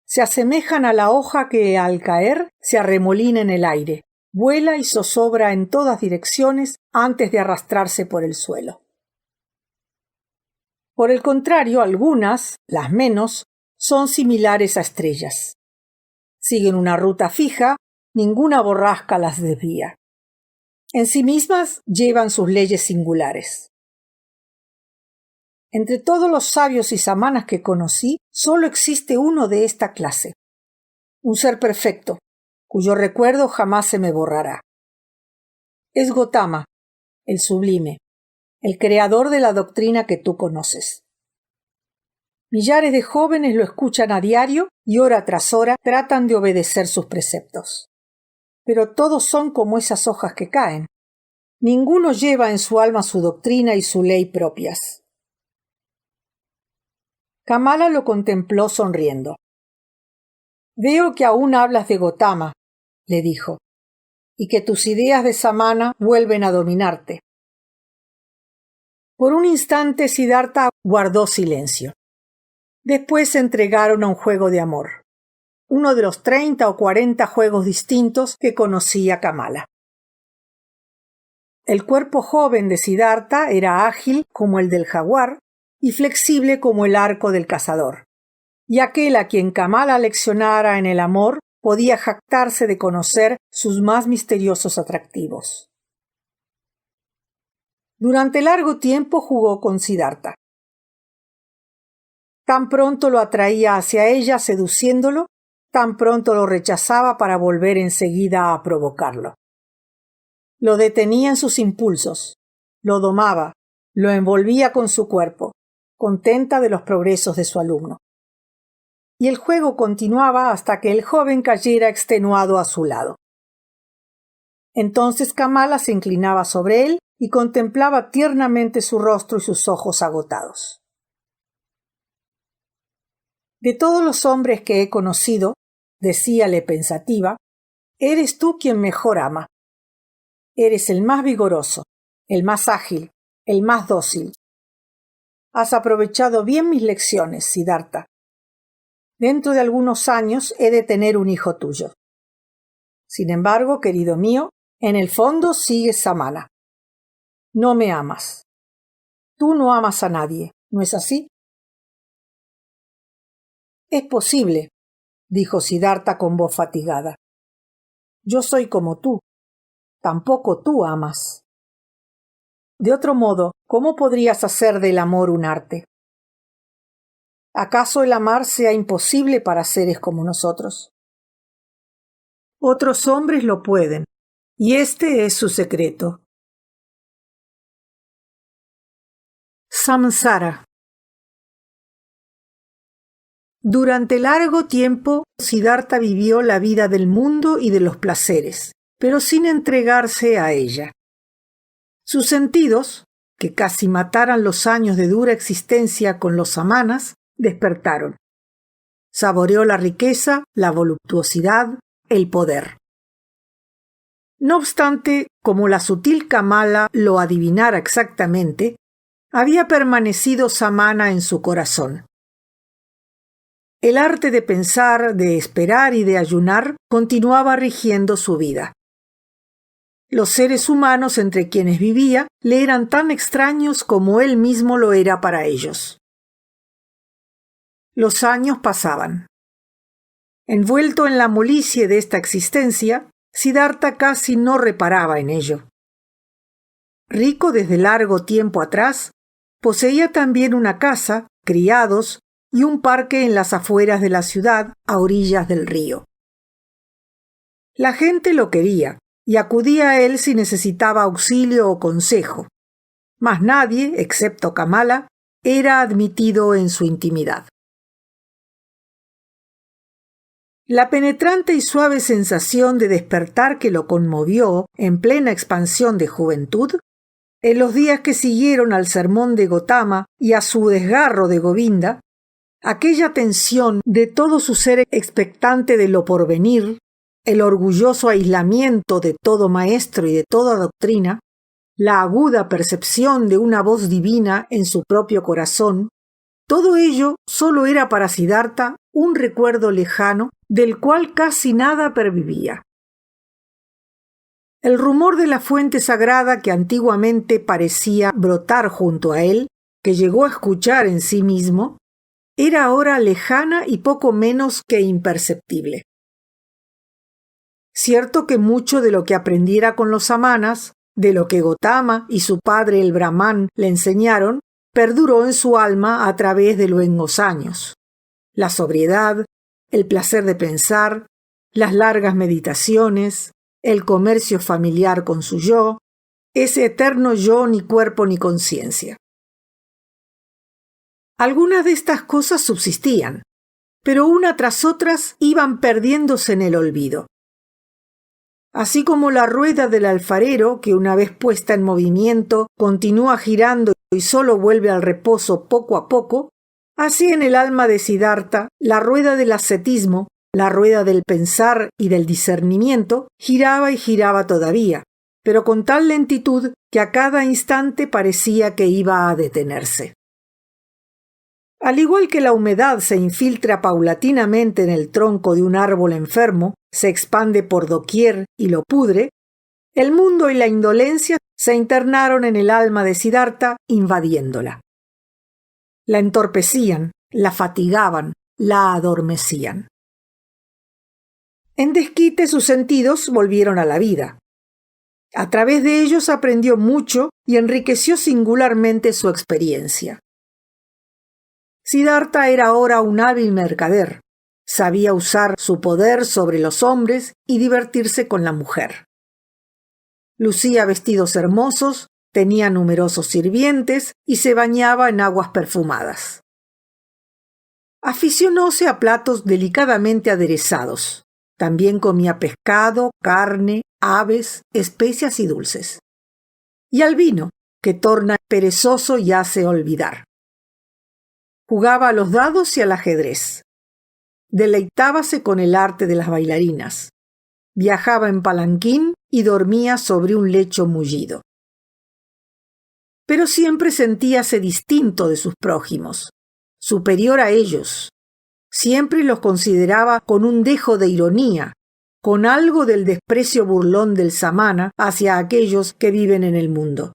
A: se asemejan a la hoja que, al caer, se arremolina en el aire, vuela y zozobra en todas direcciones antes de arrastrarse por el suelo. Por el contrario, algunas, las menos, son similares a estrellas. Siguen una ruta fija, ninguna borrasca las desvía. En sí mismas llevan sus leyes singulares. Entre todos los sabios y samanas que conocí, solo existe uno de esta clase, un ser perfecto, cuyo recuerdo jamás se me borrará. Es Gotama, el sublime, el creador de la doctrina que tú conoces. Millares de jóvenes lo escuchan a diario y hora tras hora tratan de obedecer sus preceptos. Pero todos son como esas hojas que caen. Ninguno lleva en su alma su doctrina y su ley propias. Kamala lo contempló sonriendo. Veo que aún hablas de Gotama, le dijo, y que tus ideas de Samana vuelven a dominarte. Por un instante Siddhartha guardó silencio. Después se entregaron a un juego de amor, uno de los 30 o 40 juegos distintos que conocía Kamala. El cuerpo joven de Siddhartha era ágil como el del jaguar y flexible como el arco del cazador, y aquel a quien Kamala leccionara en el amor podía jactarse de conocer sus más misteriosos atractivos. Durante largo tiempo jugó con Siddhartha. Tan pronto lo atraía hacia ella seduciéndolo, tan pronto lo rechazaba para volver enseguida a provocarlo. Lo detenía en sus impulsos, lo domaba, lo envolvía con su cuerpo, contenta de los progresos de su alumno. Y el juego continuaba hasta que el joven cayera extenuado a su lado. Entonces Kamala se inclinaba sobre él y contemplaba tiernamente su rostro y sus ojos agotados. De todos los hombres que he conocido, decíale pensativa, eres tú quien mejor ama. Eres el más vigoroso, el más ágil, el más dócil. Has aprovechado bien mis lecciones, Siddhartha. Dentro de algunos años he de tener un hijo tuyo. Sin embargo, querido mío, en el fondo sigues Samana. No me amas. Tú no amas a nadie, ¿no es así? Es posible, dijo Siddhartha con voz fatigada. Yo soy como tú. Tampoco tú amas. De otro modo, ¿cómo podrías hacer del amor un arte? ¿Acaso el amar sea imposible para seres como nosotros? Otros hombres lo pueden, y este es su secreto. Samsara. Durante largo tiempo, Siddhartha vivió la vida del mundo y de los placeres, pero sin entregarse a ella. Sus sentidos, que casi mataran los años de dura existencia con los samanas, despertaron. Saboreó la riqueza, la voluptuosidad, el poder. No obstante, como la sutil Kamala lo adivinara exactamente, había permanecido Samana en su corazón. El arte de pensar, de esperar y de ayunar continuaba rigiendo su vida. Los seres humanos entre quienes vivía le eran tan extraños como él mismo lo era para ellos. Los años pasaban. Envuelto en la molicie de esta existencia, Siddhartha casi no reparaba en ello. Rico desde largo tiempo atrás, poseía también una casa, criados y un parque en las afueras de la ciudad, a orillas del río. La gente lo quería y acudía a él si necesitaba auxilio o consejo, mas nadie, excepto Kamala, era admitido en su intimidad. La penetrante y suave sensación de despertar que lo conmovió en plena expansión de juventud, en los días que siguieron al sermón de Gotama y a su desgarro de Govinda, aquella tensión de todo su ser expectante de lo porvenir, el orgulloso aislamiento de todo maestro y de toda doctrina, la aguda percepción de una voz divina en su propio corazón, todo ello solo era para Siddhartha un recuerdo lejano del cual casi nada pervivía. El rumor de la fuente sagrada que antiguamente parecía brotar junto a él, que llegó a escuchar en sí mismo, era ahora lejana y poco menos que imperceptible. Cierto que mucho de lo que aprendiera con los samanas, de lo que Gotama y su padre el Brahman le enseñaron, perduró en su alma a través de luengos años. La sobriedad, el placer de pensar, las largas meditaciones, el comercio familiar con su yo, ese eterno yo ni cuerpo ni conciencia. Algunas de estas cosas subsistían, pero una tras otras iban perdiéndose en el olvido. Así como la rueda del alfarero, que una vez puesta en movimiento, continúa girando y solo vuelve al reposo poco a poco, así en el alma de Siddhartha, la rueda del ascetismo, La rueda del pensar y del discernimiento giraba y giraba todavía, pero con tal lentitud que a cada instante parecía que iba a detenerse. Al igual que la humedad se infiltra paulatinamente en el tronco de un árbol enfermo, se expande por doquier y lo pudre, el mundo y la indolencia se internaron en el alma de Siddhartha, invadiéndola. La entorpecían, la fatigaban, la adormecían. En desquite sus sentidos volvieron a la vida. A través de ellos aprendió mucho y enriqueció singularmente su experiencia. Siddhartha era ahora un hábil mercader. Sabía usar su poder sobre los hombres y divertirse con la mujer. Lucía vestidos hermosos, tenía numerosos sirvientes y se bañaba en aguas perfumadas. Aficionóse a platos delicadamente aderezados. También comía pescado, carne, aves, especias y dulces. Y al vino, que torna perezoso y hace olvidar. Jugaba a los dados y al ajedrez. Deleitábase con el arte de las bailarinas. Viajaba en palanquín y dormía sobre un lecho mullido. Pero siempre sentíase distinto de sus prójimos, superior a ellos. Siempre los consideraba con un dejo de ironía, con algo del desprecio burlón del samana hacia aquellos que viven en el mundo.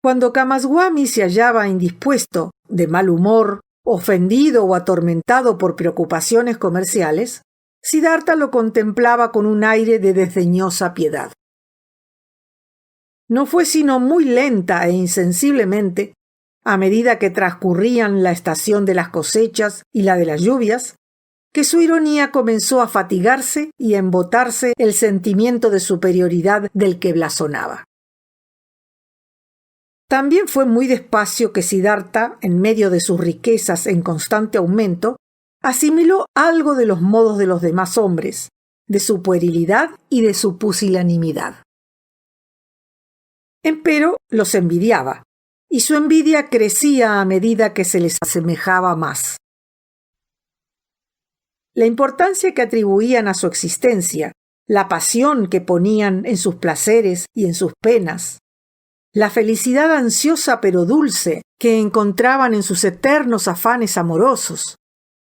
A: Cuando Kamaswami se hallaba indispuesto, de mal humor, ofendido o atormentado por preocupaciones comerciales, Siddhartha lo contemplaba con un aire de desdeñosa piedad. No fue sino muy lenta e insensiblemente, a medida que transcurrían la estación de las cosechas y la de las lluvias, que su ironía comenzó a fatigarse y a embotarse el sentimiento de superioridad del que blasonaba. También fue muy despacio que Siddhartha, en medio de sus riquezas en constante aumento, asimiló algo de los modos de los demás hombres, de su puerilidad y de su pusilanimidad. Empero los envidiaba, y su envidia crecía a medida que se les asemejaba más. La importancia que atribuían a su existencia, la pasión que ponían en sus placeres y en sus penas, la felicidad ansiosa pero dulce que encontraban en sus eternos afanes amorosos,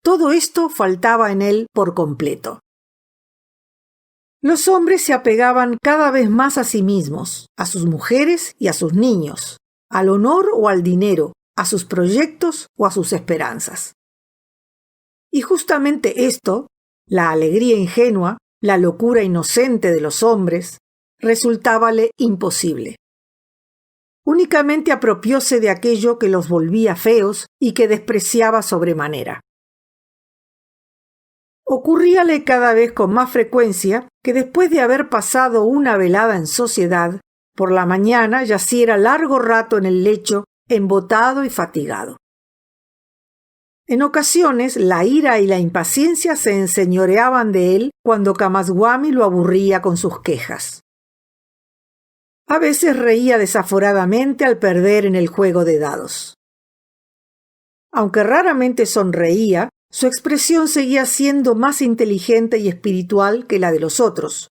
A: todo esto faltaba en él por completo. Los hombres se apegaban cada vez más a sí mismos, a sus mujeres y a sus niños, al honor o al dinero, a sus proyectos o a sus esperanzas. Y justamente esto, la alegría ingenua, la locura inocente de los hombres, resultábale imposible. Únicamente apropióse de aquello que los volvía feos y que despreciaba sobremanera. Ocurríale cada vez con más frecuencia que después de haber pasado una velada en sociedad, por la mañana yaciera largo rato en el lecho, embotado y fatigado. En ocasiones, la ira y la impaciencia se enseñoreaban de él cuando Kamaswami lo aburría con sus quejas. A veces reía desaforadamente al perder en el juego de dados. Aunque raramente sonreía, su expresión seguía siendo más inteligente y espiritual que la de los otros,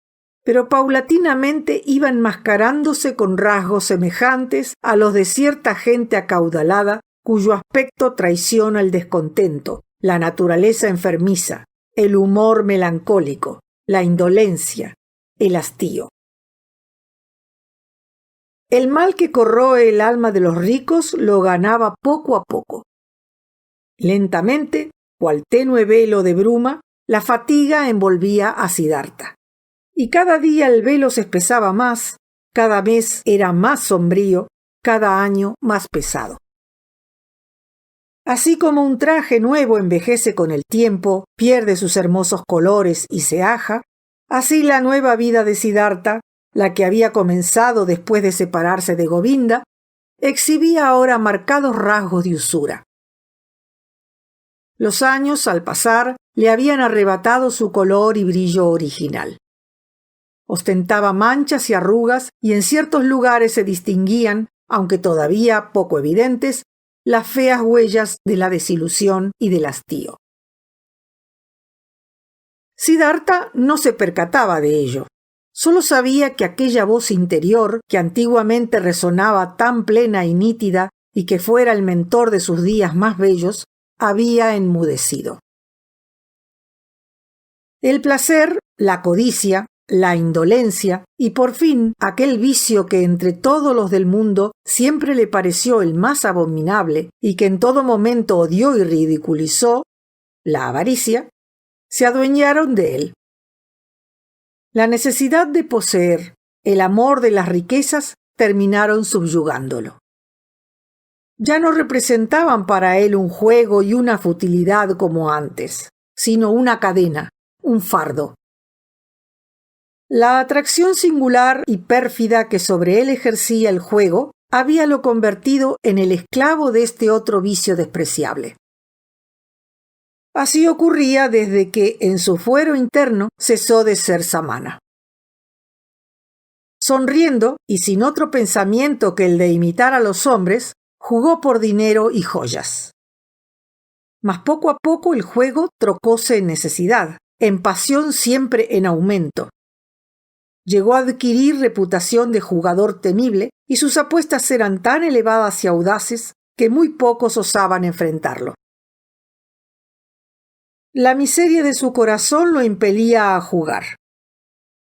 A: pero paulatinamente iba enmascarándose con rasgos semejantes a los de cierta gente acaudalada cuyo aspecto traiciona el descontento, la naturaleza enfermiza, el humor melancólico, la indolencia, el hastío. El mal que corroe el alma de los ricos lo ganaba poco a poco. Lentamente, cual tenue velo de bruma, la fatiga envolvía a Siddhartha. Y cada día el velo se espesaba más, cada mes era más sombrío, cada año más pesado. Así como un traje nuevo envejece con el tiempo, pierde sus hermosos colores y se aja, así la nueva vida de Siddhartha, la que había comenzado después de separarse de Govinda, exhibía ahora marcados rasgos de usura. Los años, al pasar, le habían arrebatado su color y brillo original. Ostentaba manchas y arrugas y en ciertos lugares se distinguían, aunque todavía poco evidentes, las feas huellas de la desilusión y del hastío. Siddhartha no se percataba de ello. Solo sabía que aquella voz interior, que antiguamente resonaba tan plena y nítida y que fuera el mentor de sus días más bellos, había enmudecido. El placer, la codicia, la indolencia y por fin aquel vicio que entre todos los del mundo siempre le pareció el más abominable y que en todo momento odió y ridiculizó, la avaricia, se adueñaron de él. La necesidad de poseer, el amor de las riquezas terminaron subyugándolo. Ya no representaban para él un juego y una futilidad como antes, sino una cadena, un fardo. La atracción singular y pérfida que sobre él ejercía el juego habíalo convertido en el esclavo de este otro vicio despreciable. Así ocurría desde que en su fuero interno cesó de ser samana. Sonriendo y sin otro pensamiento que el de imitar a los hombres, jugó por dinero y joyas. Mas poco a poco el juego trocóse en necesidad, en pasión siempre en aumento. Llegó a adquirir reputación de jugador temible y sus apuestas eran tan elevadas y audaces que muy pocos osaban enfrentarlo. La miseria de su corazón lo impelía a jugar.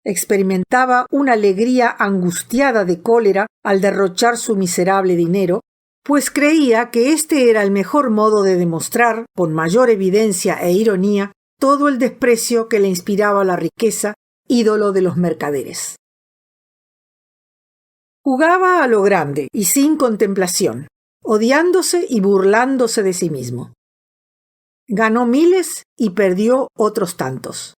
A: Experimentaba una alegría angustiada de cólera al derrochar su miserable dinero, pues creía que este era el mejor modo de demostrar, con mayor evidencia e ironía, todo el desprecio que le inspiraba la riqueza, ídolo de los mercaderes. Jugaba a lo grande y sin contemplación, odiándose y burlándose de sí mismo. Ganó miles y perdió otros tantos.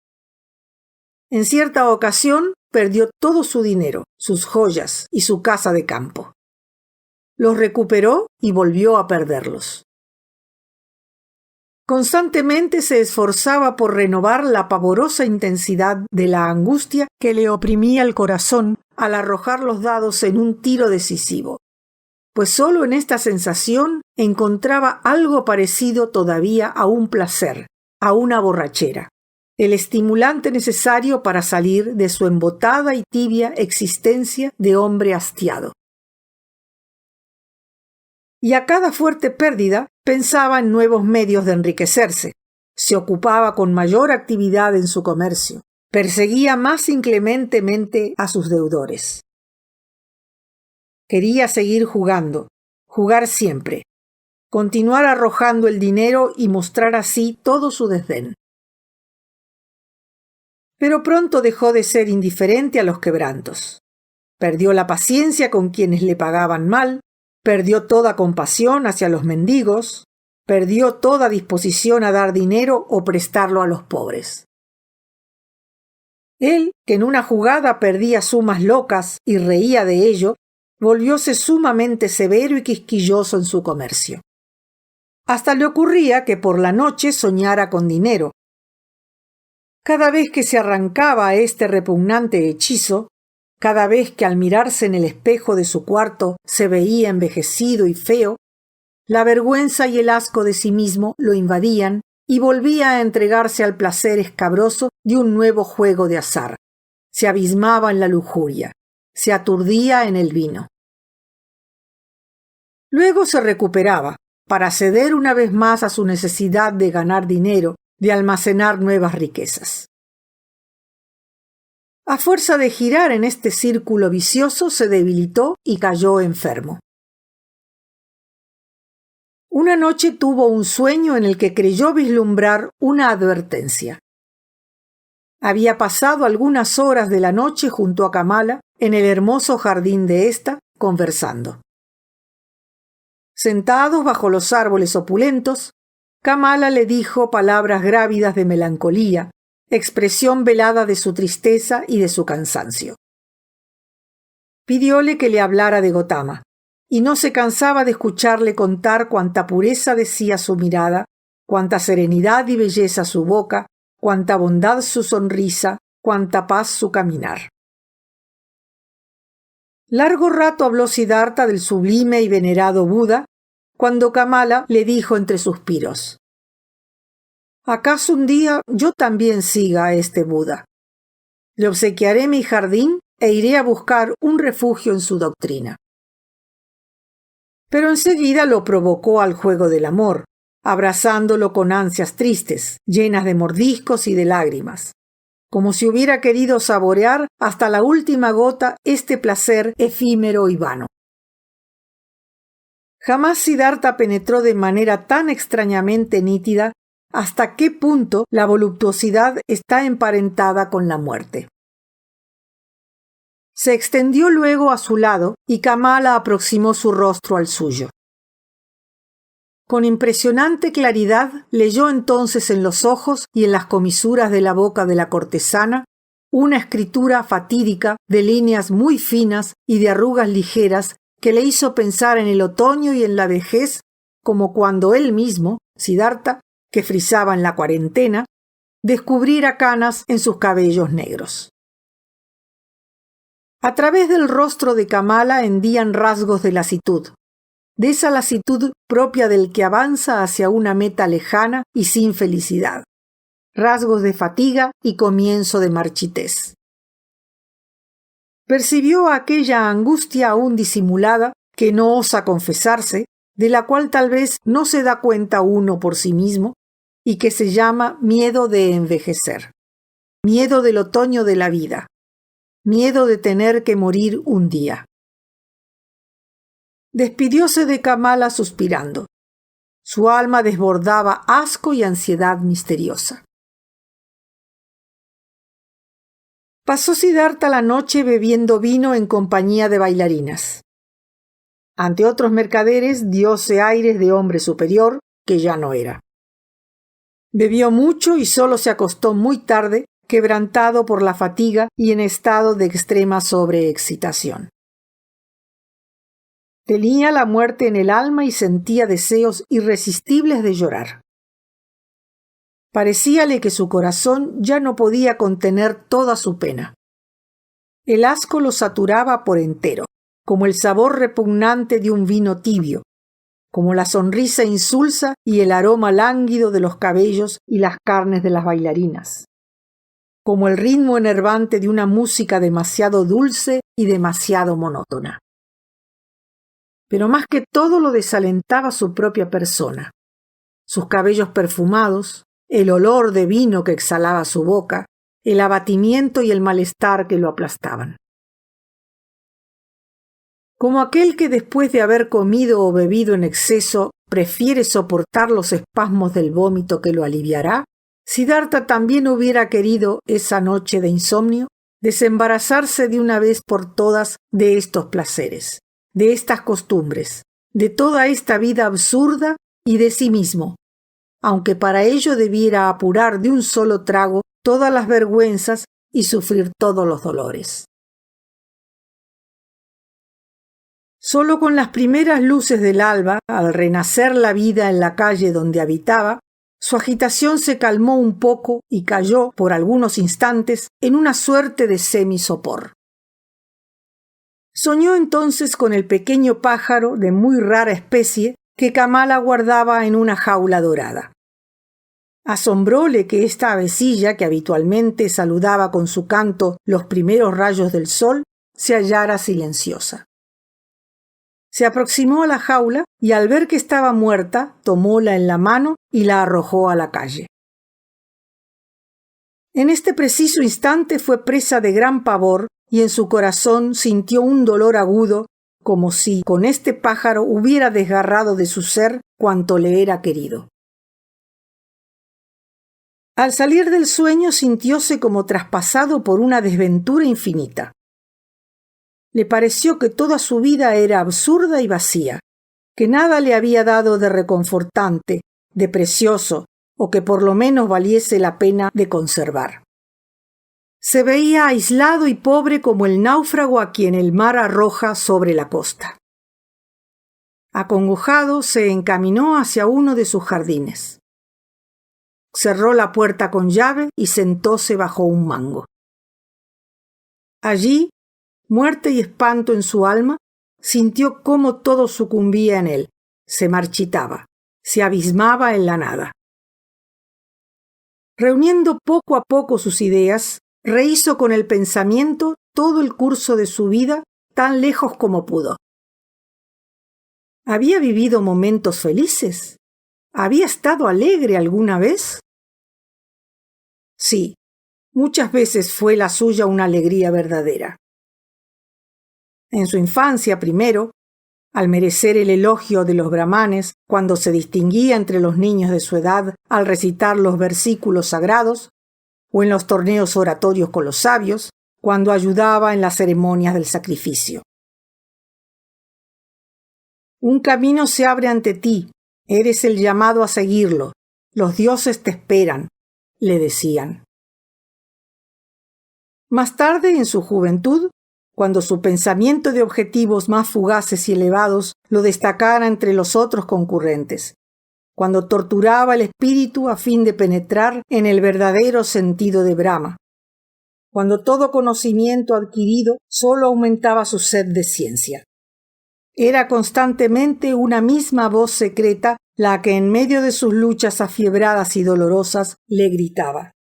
A: En cierta ocasión perdió todo su dinero, sus joyas y su casa de campo. Los recuperó y volvió a perderlos. Constantemente se esforzaba por renovar la pavorosa intensidad de la angustia que le oprimía el corazón al arrojar los dados en un tiro decisivo, pues sólo en esta sensación encontraba algo parecido todavía a un placer, a una borrachera, el estimulante necesario para salir de su embotada y tibia existencia de hombre hastiado. Y a cada fuerte pérdida pensaba en nuevos medios de enriquecerse, se ocupaba con mayor actividad en su comercio, perseguía más inclementemente a sus deudores. Quería seguir jugando, jugar siempre, continuar arrojando el dinero y mostrar así todo su desdén. Pero pronto dejó de ser indiferente a los quebrantos. Perdió la paciencia con quienes le pagaban mal, perdió toda compasión hacia los mendigos, perdió toda disposición a dar dinero o prestarlo a los pobres. Él, que en una jugada perdía sumas locas y reía de ello, volvióse sumamente severo y quisquilloso en su comercio. Hasta le ocurría que por la noche soñara con dinero. Cada vez que se arrancaba a este repugnante hechizo, cada vez que al mirarse en el espejo de su cuarto se veía envejecido y feo, la vergüenza y el asco de sí mismo lo invadían y volvía a entregarse al placer escabroso de un nuevo juego de azar. Se abismaba en la lujuria, se aturdía en el vino. Luego se recuperaba, para ceder una vez más a su necesidad de ganar dinero, de almacenar nuevas riquezas. A fuerza de girar en este círculo vicioso se debilitó y cayó enfermo. Una noche tuvo un sueño en el que creyó vislumbrar una advertencia. Había pasado algunas horas de la noche junto a Kamala en el hermoso jardín de ésta, conversando. Sentados bajo los árboles opulentos, Kamala le dijo palabras grávidas de melancolía, expresión velada de su tristeza y de su cansancio. Pidióle que le hablara de Gotama, y no se cansaba de escucharle contar cuánta pureza decía su mirada, cuánta serenidad y belleza su boca, cuánta bondad su sonrisa, cuánta paz su caminar. Largo rato habló Siddhartha del sublime y venerado Buda, cuando Kamala le dijo entre suspiros: ¿Acaso un día yo también siga a este Buda? Le obsequiaré mi jardín e iré a buscar un refugio en su doctrina. Pero enseguida lo provocó al juego del amor, abrazándolo con ansias tristes, llenas de mordiscos y de lágrimas, como si hubiera querido saborear hasta la última gota este placer efímero y vano. Jamás Siddhartha penetró de manera tan extrañamente nítida hasta qué punto la voluptuosidad está emparentada con la muerte. Se extendió luego a su lado y Kamala aproximó su rostro al suyo. Con impresionante claridad leyó entonces en los ojos y en las comisuras de la boca de la cortesana una escritura fatídica de líneas muy finas y de arrugas ligeras que le hizo pensar en el otoño y en la vejez, como cuando él mismo, Siddhartha, que frisaba en la cuarentena, descubriera canas en sus cabellos negros. A través del rostro de Kamala hendían rasgos de lasitud, de esa lasitud propia del que avanza hacia una meta lejana y sin felicidad, rasgos de fatiga y comienzo de marchitez. Percibió aquella angustia aún disimulada, que no osa confesarse, de la cual tal vez no se da cuenta uno por sí mismo, y que se llama miedo de envejecer, miedo del otoño de la vida, miedo de tener que morir un día. Despidióse de Kamala suspirando. Su alma desbordaba asco y ansiedad misteriosa. Pasó Siddhartha la noche bebiendo vino en compañía de bailarinas. Ante otros mercaderes dióse aires de hombre superior, que ya no era. Bebió mucho y solo se acostó muy tarde, quebrantado por la fatiga y en estado de extrema sobreexcitación. Tenía la muerte en el alma y sentía deseos irresistibles de llorar. Parecíale que su corazón ya no podía contener toda su pena. El asco lo saturaba por entero, como el sabor repugnante de un vino tibio, como la sonrisa insulsa y el aroma lánguido de los cabellos y las carnes de las bailarinas, como el ritmo enervante de una música demasiado dulce y demasiado monótona. Pero más que todo lo desalentaba su propia persona, sus cabellos perfumados, el olor de vino que exhalaba su boca, el abatimiento y el malestar que lo aplastaban. Como aquel que después de haber comido o bebido en exceso prefiere soportar los espasmos del vómito que lo aliviará, Siddhartha también hubiera querido, esa noche de insomnio, desembarazarse de una vez por todas de estos placeres, de estas costumbres, de toda esta vida absurda y de sí mismo, aunque para ello debiera apurar de un solo trago todas las vergüenzas y sufrir todos los dolores. Solo con las primeras luces del alba, al renacer la vida en la calle donde habitaba, su agitación se calmó un poco y cayó, por algunos instantes, en una suerte de semisopor. Soñó entonces con el pequeño pájaro de muy rara especie que Kamala guardaba en una jaula dorada. Asombróle que esta avecilla, que habitualmente saludaba con su canto los primeros rayos del sol, se hallara silenciosa. Se aproximó a la jaula y al ver que estaba muerta, tomóla en la mano y la arrojó a la calle. En este preciso instante fue presa de gran pavor y en su corazón sintió un dolor agudo, como si con este pájaro hubiera desgarrado de su ser cuanto le era querido. Al salir del sueño sintióse como traspasado por una desventura infinita. Le pareció que toda su vida era absurda y vacía, que nada le había dado de reconfortante, de precioso, o que por lo menos valiese la pena de conservar. Se veía aislado y pobre como el náufrago a quien el mar arroja sobre la costa. Acongojado, se encaminó hacia uno de sus jardines. Cerró la puerta con llave y sentóse bajo un mango. Allí, muerte y espanto en su alma, sintió cómo todo sucumbía en él, se marchitaba, se abismaba en la nada. Reuniendo poco a poco sus ideas, rehizo con el pensamiento todo el curso de su vida tan lejos como pudo. ¿Había vivido momentos felices? ¿Había estado alegre alguna vez? Sí, muchas veces fue la suya una alegría verdadera. En su infancia, primero, al merecer el elogio de los brahmanes, cuando se distinguía entre los niños de su edad al recitar los versículos sagrados, o en los torneos oratorios con los sabios, cuando ayudaba en las ceremonias del sacrificio. Un camino se abre ante ti, eres el llamado a seguirlo, los dioses te esperan, le decían. Más tarde, en su juventud, cuando su pensamiento de objetivos más fugaces y elevados lo destacara entre los otros concurrentes, cuando torturaba el espíritu a fin de penetrar en el verdadero sentido de Brahma, cuando todo conocimiento adquirido solo aumentaba su sed de ciencia. Era constantemente una misma voz secreta la que en medio de sus luchas afiebradas y dolorosas le gritaba: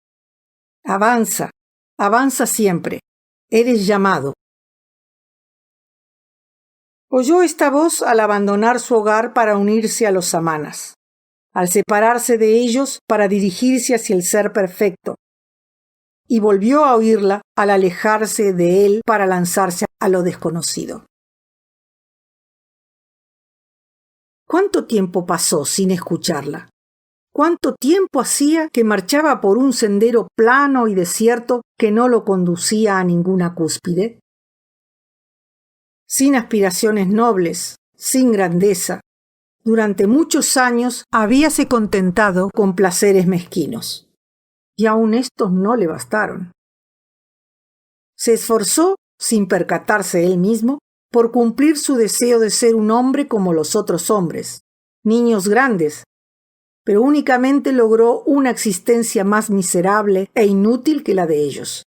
A: «Avanza, avanza siempre, eres llamado». Oyó esta voz al abandonar su hogar para unirse a los samanas, al separarse de ellos para dirigirse hacia el Ser Perfecto, y volvió a oírla al alejarse de él para lanzarse a lo desconocido. ¿Cuánto tiempo pasó sin escucharla? ¿Cuánto tiempo hacía que marchaba por un sendero plano y desierto que no lo conducía a ninguna cúspide? Sin aspiraciones nobles, sin grandeza, durante muchos años habíase contentado con placeres mezquinos. Y aún estos no le bastaron. Se esforzó, sin percatarse él mismo, por cumplir su deseo de ser un hombre como los otros hombres, niños grandes, pero únicamente logró una existencia más miserable e inútil que la de ellos,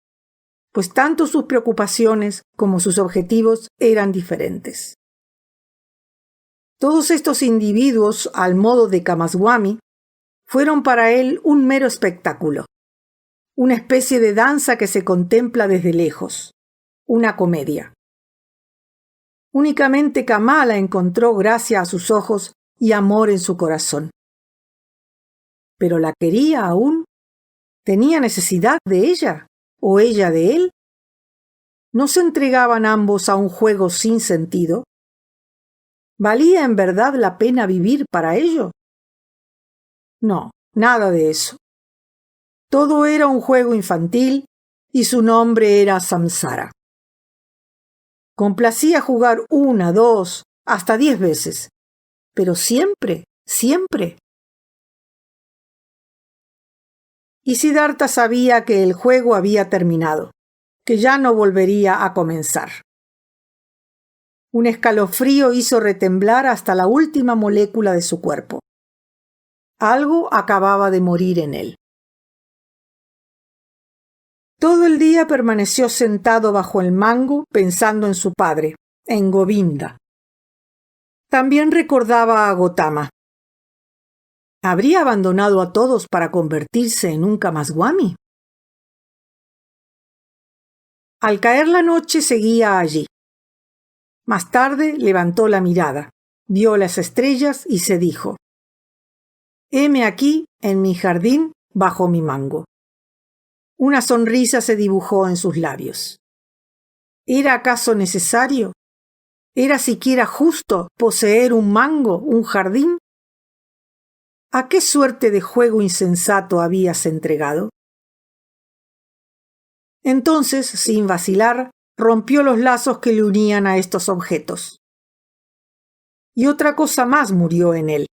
A: pues tanto sus preocupaciones como sus objetivos eran diferentes. Todos estos individuos, al modo de Kamaswami, fueron para él un mero espectáculo, una especie de danza que se contempla desde lejos, una comedia. Únicamente Kamala encontró gracia a sus ojos y amor en su corazón. ¿Pero la quería aún? ¿Tenía necesidad de ella? ¿O ella de él? ¿No se entregaban ambos a un juego sin sentido? ¿Valía en verdad la pena vivir para ello? No, nada de eso. Todo era un juego infantil y su nombre era samsara. Complacía jugar 1, 2, hasta 10 veces, pero siempre, siempre. Y Siddhartha sabía que el juego había terminado, que ya no volvería a comenzar. Un escalofrío hizo retemblar hasta la última molécula de su cuerpo. Algo acababa de morir en él. Todo el día permaneció sentado bajo el mango pensando en su padre, en Govinda. También recordaba a Gotama. ¿Habría abandonado a todos para convertirse en un Kamaswami? Al caer la noche seguía allí. Más tarde levantó la mirada, vio las estrellas y se dijo: «Heme aquí, en mi jardín, bajo mi mango». Una sonrisa se dibujó en sus labios. ¿Era acaso necesario? ¿Era siquiera justo poseer un mango, un jardín? ¿A qué suerte de juego insensato habías entregado? Entonces, sin vacilar, rompió los lazos que le unían a estos objetos. Y otra cosa más murió en él.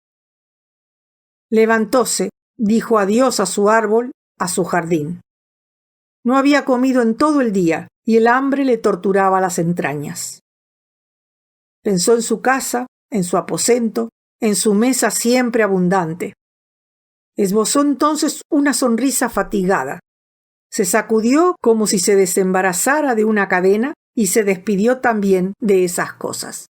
A: Levantóse, dijo adiós a su árbol, a su jardín. No había comido en todo el día y el hambre le torturaba las entrañas. Pensó en su casa, en su aposento, en su mesa siempre abundante. Esbozó entonces una sonrisa fatigada. Se sacudió como si se desembarazara de una cadena y se despidió también de esas cosas.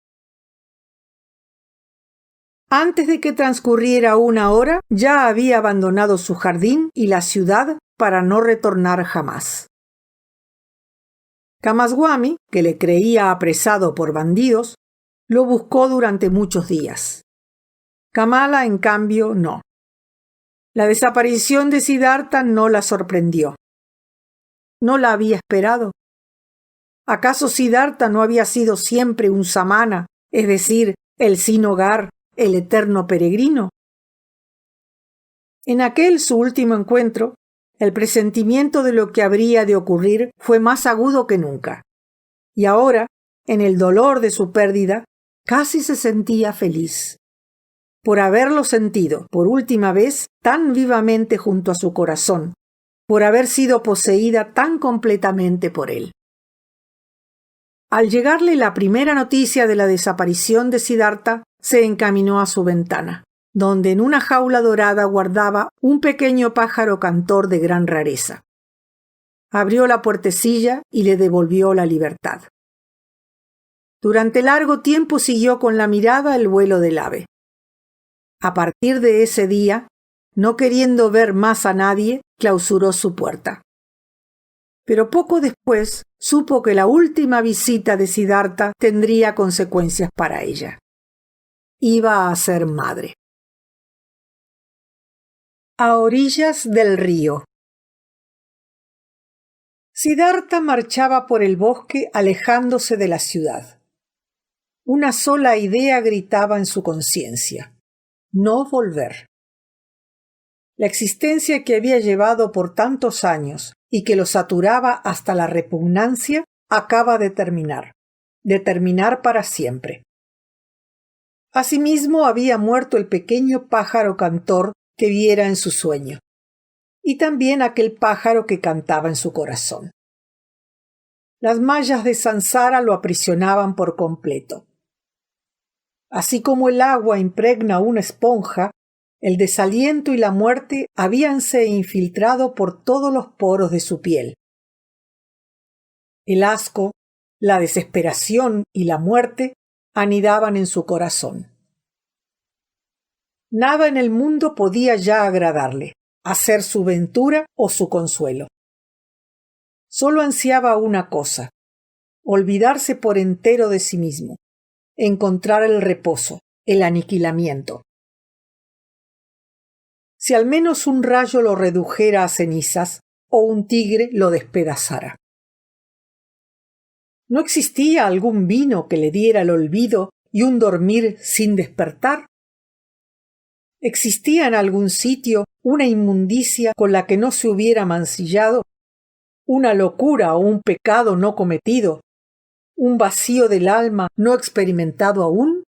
A: Antes de que transcurriera 1 hora, ya había abandonado su jardín y la ciudad para no retornar jamás. Kamaswami, que le creía apresado por bandidos, lo buscó durante muchos días. Kamala, en cambio, no. La desaparición de Siddhartha no la sorprendió. ¿No la había esperado? ¿Acaso Siddhartha no había sido siempre un samana, es decir, el sin hogar, el eterno peregrino? En aquel su último encuentro, el presentimiento de lo que habría de ocurrir fue más agudo que nunca. Y ahora, en el dolor de su pérdida, casi se sentía feliz. Por haberlo sentido por última vez tan vivamente junto a su corazón, por haber sido poseída tan completamente por él. Al llegarle la primera noticia de la desaparición de Siddhartha, se encaminó a su ventana, donde en una jaula dorada guardaba un pequeño pájaro cantor de gran rareza. Abrió la puertecilla y le devolvió la libertad. Durante largo tiempo siguió con la mirada el vuelo del ave. A partir de ese día, no queriendo ver más a nadie, clausuró su puerta. Pero poco después supo que la última visita de Siddhartha tendría consecuencias para ella. Iba a ser madre. A orillas del río. Siddhartha marchaba por el bosque alejándose de la ciudad. Una sola idea gritaba en su conciencia: no volver. La existencia que había llevado por tantos años y que lo saturaba hasta la repugnancia acaba de terminar para siempre. Asimismo había muerto el pequeño pájaro cantor que viera en su sueño, y también aquel pájaro que cantaba en su corazón. Las mallas de Sansara lo aprisionaban por completo. Así como el agua impregna una esponja, el desaliento y la muerte habíanse infiltrado por todos los poros de su piel. El asco, la desesperación y la muerte anidaban en su corazón. Nada en el mundo podía ya agradarle, hacer su ventura o su consuelo. Solo ansiaba una cosa: olvidarse por entero de sí mismo, encontrar el reposo, el aniquilamiento. Si al menos un rayo lo redujera a cenizas o un tigre lo despedazara. ¿No existía algún vino que le diera el olvido y un dormir sin despertar? ¿Existía en algún sitio una inmundicia con la que no se hubiera mancillado? ¿Una locura o un pecado no cometido? ¿Un vacío del alma no experimentado aún?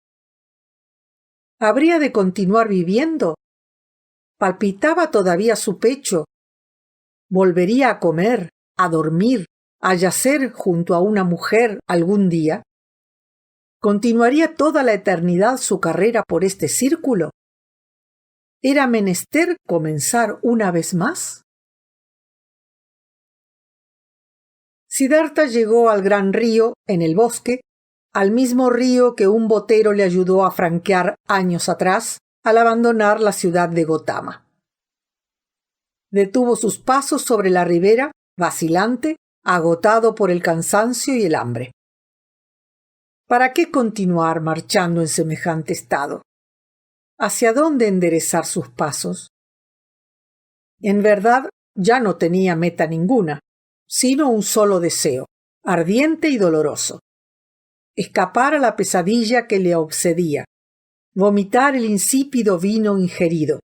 A: ¿Habría de continuar viviendo? Palpitaba todavía su pecho. ¿Volvería a comer, a dormir, a yacer junto a una mujer algún día? ¿Continuaría toda la eternidad su carrera por este círculo? ¿Era menester comenzar una vez más? Siddhartha llegó al gran río en el bosque, al mismo río que un botero le ayudó a franquear años atrás al abandonar la ciudad de Gotama. Detuvo sus pasos sobre la ribera, vacilante, agotado por el cansancio y el hambre. ¿Para qué continuar marchando en semejante estado? ¿Hacia dónde enderezar sus pasos? En verdad, ya no tenía meta ninguna, sino un solo deseo, ardiente y doloroso: escapar a la pesadilla que le obsedía, vomitar el insípido vino ingerido,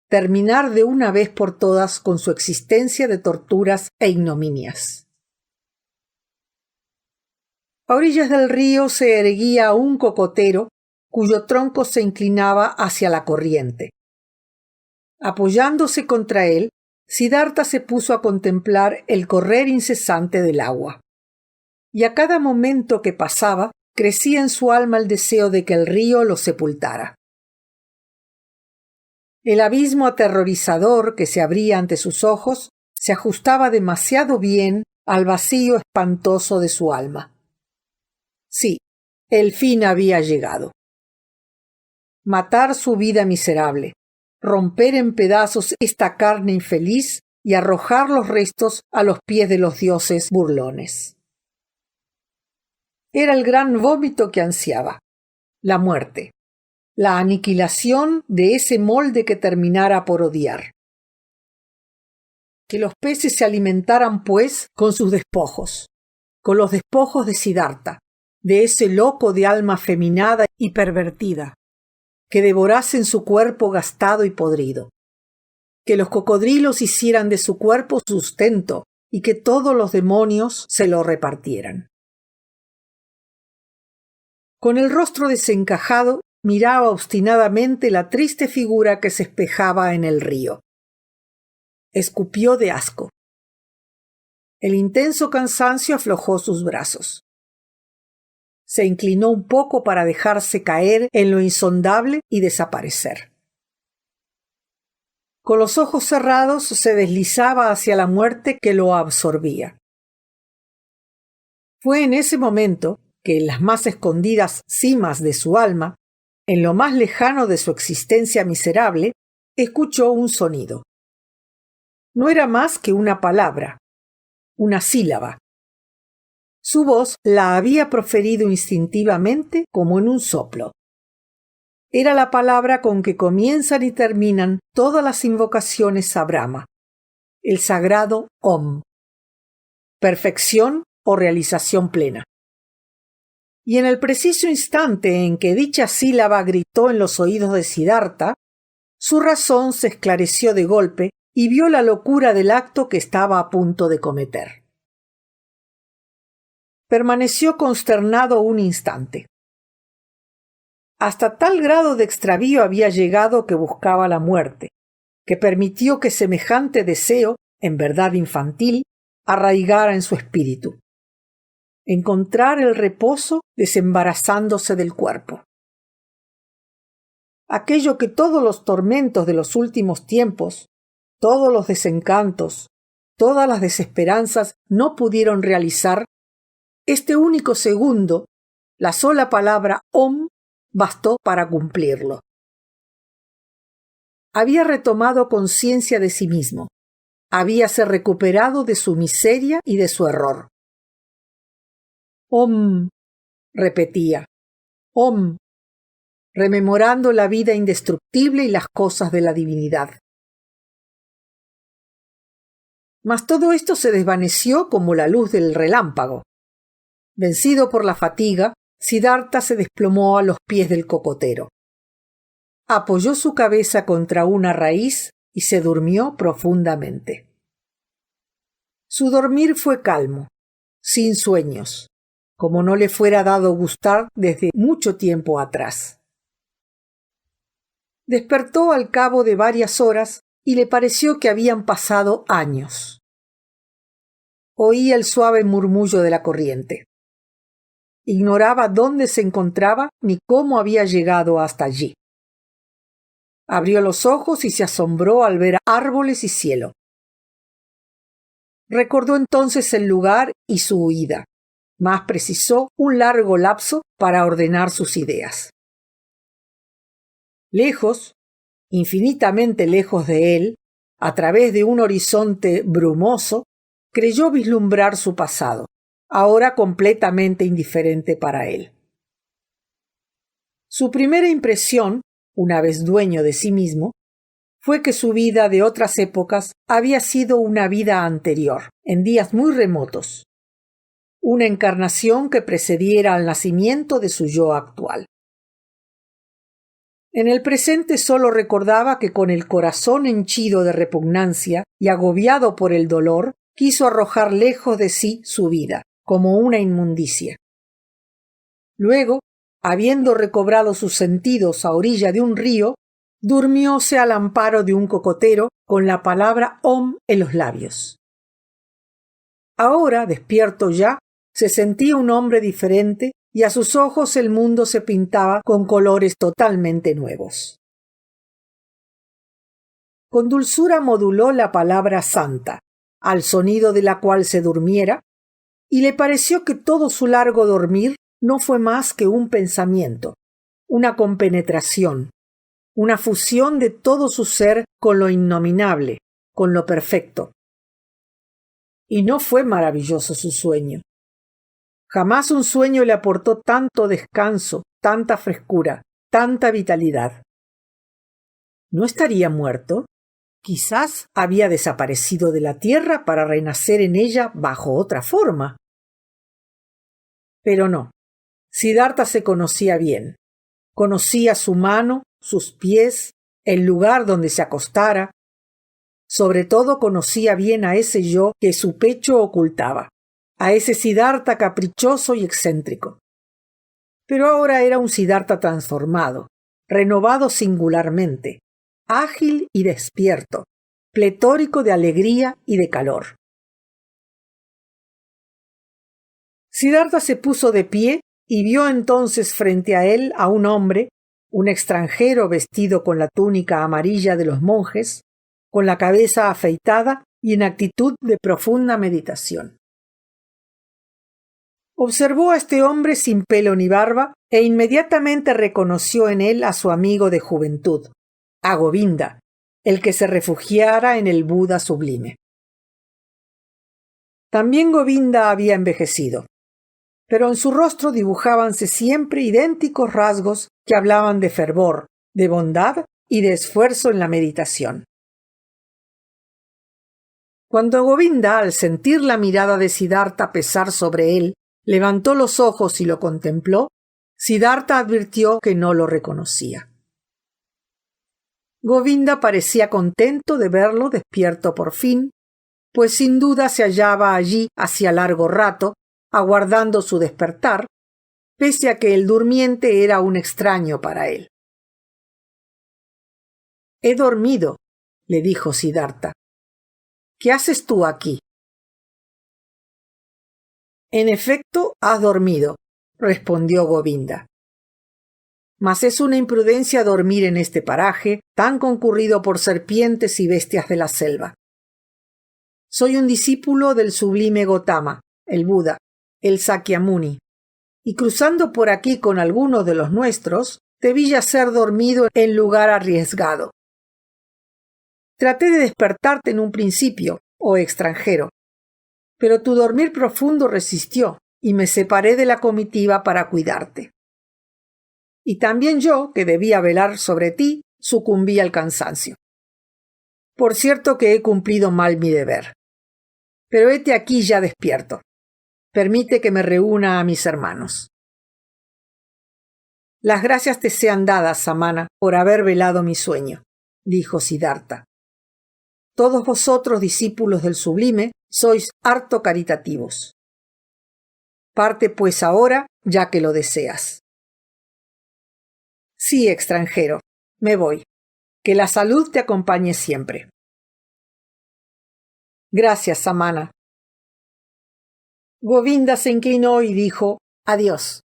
A: terminar de una vez por todas con su existencia de torturas e ignominias. A orillas del río se erguía un cocotero cuyo tronco se inclinaba hacia la corriente. Apoyándose contra él, Siddhartha se puso a contemplar el correr incesante del agua. Y a cada momento que pasaba, crecía en su alma el deseo de que el río lo sepultara. El abismo aterrorizador que se abría ante sus ojos se ajustaba demasiado bien al vacío espantoso de su alma. Sí, el fin había llegado. matar su vida miserable, romper en pedazos esta carne infeliz y arrojar los restos a los pies de los dioses burlones. Era el gran vómito que ansiaba, la muerte, la aniquilación de ese molde que terminara por odiar. Que los peces se alimentaran, pues, con sus despojos, con los despojos de Siddhartha, de ese loco de alma afeminada y pervertida, que devorasen su cuerpo gastado y podrido, que los cocodrilos hicieran de su cuerpo sustento y que todos los demonios se lo repartieran. Con el rostro desencajado, miraba obstinadamente la triste figura que se espejaba en el río. Escupió de asco. El intenso cansancio aflojó sus brazos. Se inclinó un poco para dejarse caer en lo insondable y desaparecer. Con los ojos cerrados se deslizaba hacia la muerte que lo absorbía. Fue en ese momento que en las más escondidas cimas de su alma, en lo más lejano de su existencia miserable, escuchó un sonido. No era más que una palabra, una sílaba. Su voz la había proferido instintivamente como en un soplo. Era la palabra con que comienzan y terminan todas las invocaciones a Brahma, el sagrado Om, perfección o realización plena. Y en el preciso instante en que dicha sílaba gritó en los oídos de Siddhartha, su razón se esclareció de golpe y vio la locura del acto que estaba a punto de cometer. Permaneció consternado un instante. Hasta tal grado de extravío había llegado que buscaba la muerte, que permitió que semejante deseo, en verdad infantil, arraigara en su espíritu. Encontrar el reposo desembarazándose del cuerpo. Aquello que todos los tormentos de los últimos tiempos, todos los desencantos, todas las desesperanzas no pudieron realizar, este único segundo, la sola palabra Om, bastó para cumplirlo. Había retomado conciencia de sí mismo. Habíase recuperado de su miseria y de su error. Om, repetía, Om, rememorando la vida indestructible y las cosas de la divinidad. Mas todo esto se desvaneció como la luz del relámpago. Vencido por la fatiga, Siddhartha se desplomó a los pies del cocotero. Apoyó su cabeza contra una raíz y se durmió profundamente. Su dormir fue calmo, sin sueños, como no le fuera dado gustar desde mucho tiempo atrás. Despertó al cabo de varias horas y le pareció que habían pasado años. Oía el suave murmullo de la corriente. Ignoraba dónde se encontraba ni cómo había llegado hasta allí. Abrió los ojos y se asombró al ver árboles y cielo. Recordó entonces el lugar y su huida, mas precisó un largo lapso para ordenar sus ideas. Lejos, infinitamente lejos de él, a través de un horizonte brumoso, creyó vislumbrar su pasado, ahora completamente indiferente para él. Su primera impresión, una vez dueño de sí mismo, fue que su vida de otras épocas había sido una vida anterior, en días muy remotos, una encarnación que precediera al nacimiento de su yo actual. En el presente solo recordaba que con el corazón henchido de repugnancia y agobiado por el dolor, quiso arrojar lejos de sí su vida, como una inmundicia. Luego, habiendo recobrado sus sentidos a orilla de un río, durmióse al amparo de un cocotero con la palabra Om en los labios. Ahora, despierto ya, se sentía un hombre diferente y a sus ojos el mundo se pintaba con colores totalmente nuevos. Con dulzura moduló la palabra santa, al sonido de la cual se durmiera, y le pareció que todo su largo dormir no fue más que un pensamiento, una compenetración, una fusión de todo su ser con lo innominable, con lo perfecto. Y no fue maravilloso su sueño. Jamás un sueño le aportó tanto descanso, tanta frescura, tanta vitalidad. ¿No estaría muerto? Quizás había desaparecido de la tierra para renacer en ella bajo otra forma. Pero no. Siddhartha se conocía bien. Conocía su mano, sus pies, el lugar donde se acostara. Sobre todo conocía bien a ese yo que su pecho ocultaba, a ese Siddhartha caprichoso y excéntrico. Pero ahora era un Siddhartha transformado, renovado singularmente, ágil y despierto, pletórico de alegría y de calor. Siddhartha se puso de pie y vio entonces frente a él a un hombre, un extranjero vestido con la túnica amarilla de los monjes, con la cabeza afeitada y en actitud de profunda meditación. Observó a este hombre sin pelo ni barba e inmediatamente reconoció en él a su amigo de juventud, a Govinda, el que se refugiara en el Buda sublime. También Govinda había envejecido, pero en su rostro dibujábanse siempre idénticos rasgos que hablaban de fervor, de bondad y de esfuerzo en la meditación. Cuando Govinda, al sentir la mirada de Siddhartha pesar sobre él, levantó los ojos y lo contempló, Siddhartha advirtió que no lo reconocía. Govinda parecía contento de verlo despierto por fin, pues sin duda se hallaba allí hacía largo rato, aguardando su despertar, pese a que el durmiente era un extraño para él. «He dormido», le dijo Siddhartha. «¿Qué haces tú aquí?» «En efecto, has dormido», respondió Govinda. «Mas es una imprudencia dormir en este paraje tan concurrido por serpientes y bestias de la selva. Soy un discípulo del sublime Gotama, el Buda, el Sakyamuni, y cruzando por aquí con algunos de los nuestros, debí yacer dormido en lugar arriesgado. Traté de despertarte en un principio, oh extranjero, pero tu dormir profundo resistió y me separé de la comitiva para cuidarte. Y también yo, que debía velar sobre ti, sucumbí al cansancio. Por cierto que he cumplido mal mi deber. Pero hete aquí ya despierto. Permite que me reúna a mis hermanos». «Las gracias te sean dadas, Samana, por haber velado mi sueño», dijo Siddhartha. «Todos vosotros, discípulos del sublime, sois harto caritativos. Parte pues ahora, ya que lo deseas». «Sí, extranjero, me voy. Que la salud te acompañe siempre». «Gracias, Samana». Govinda se inclinó y dijo: «Adiós».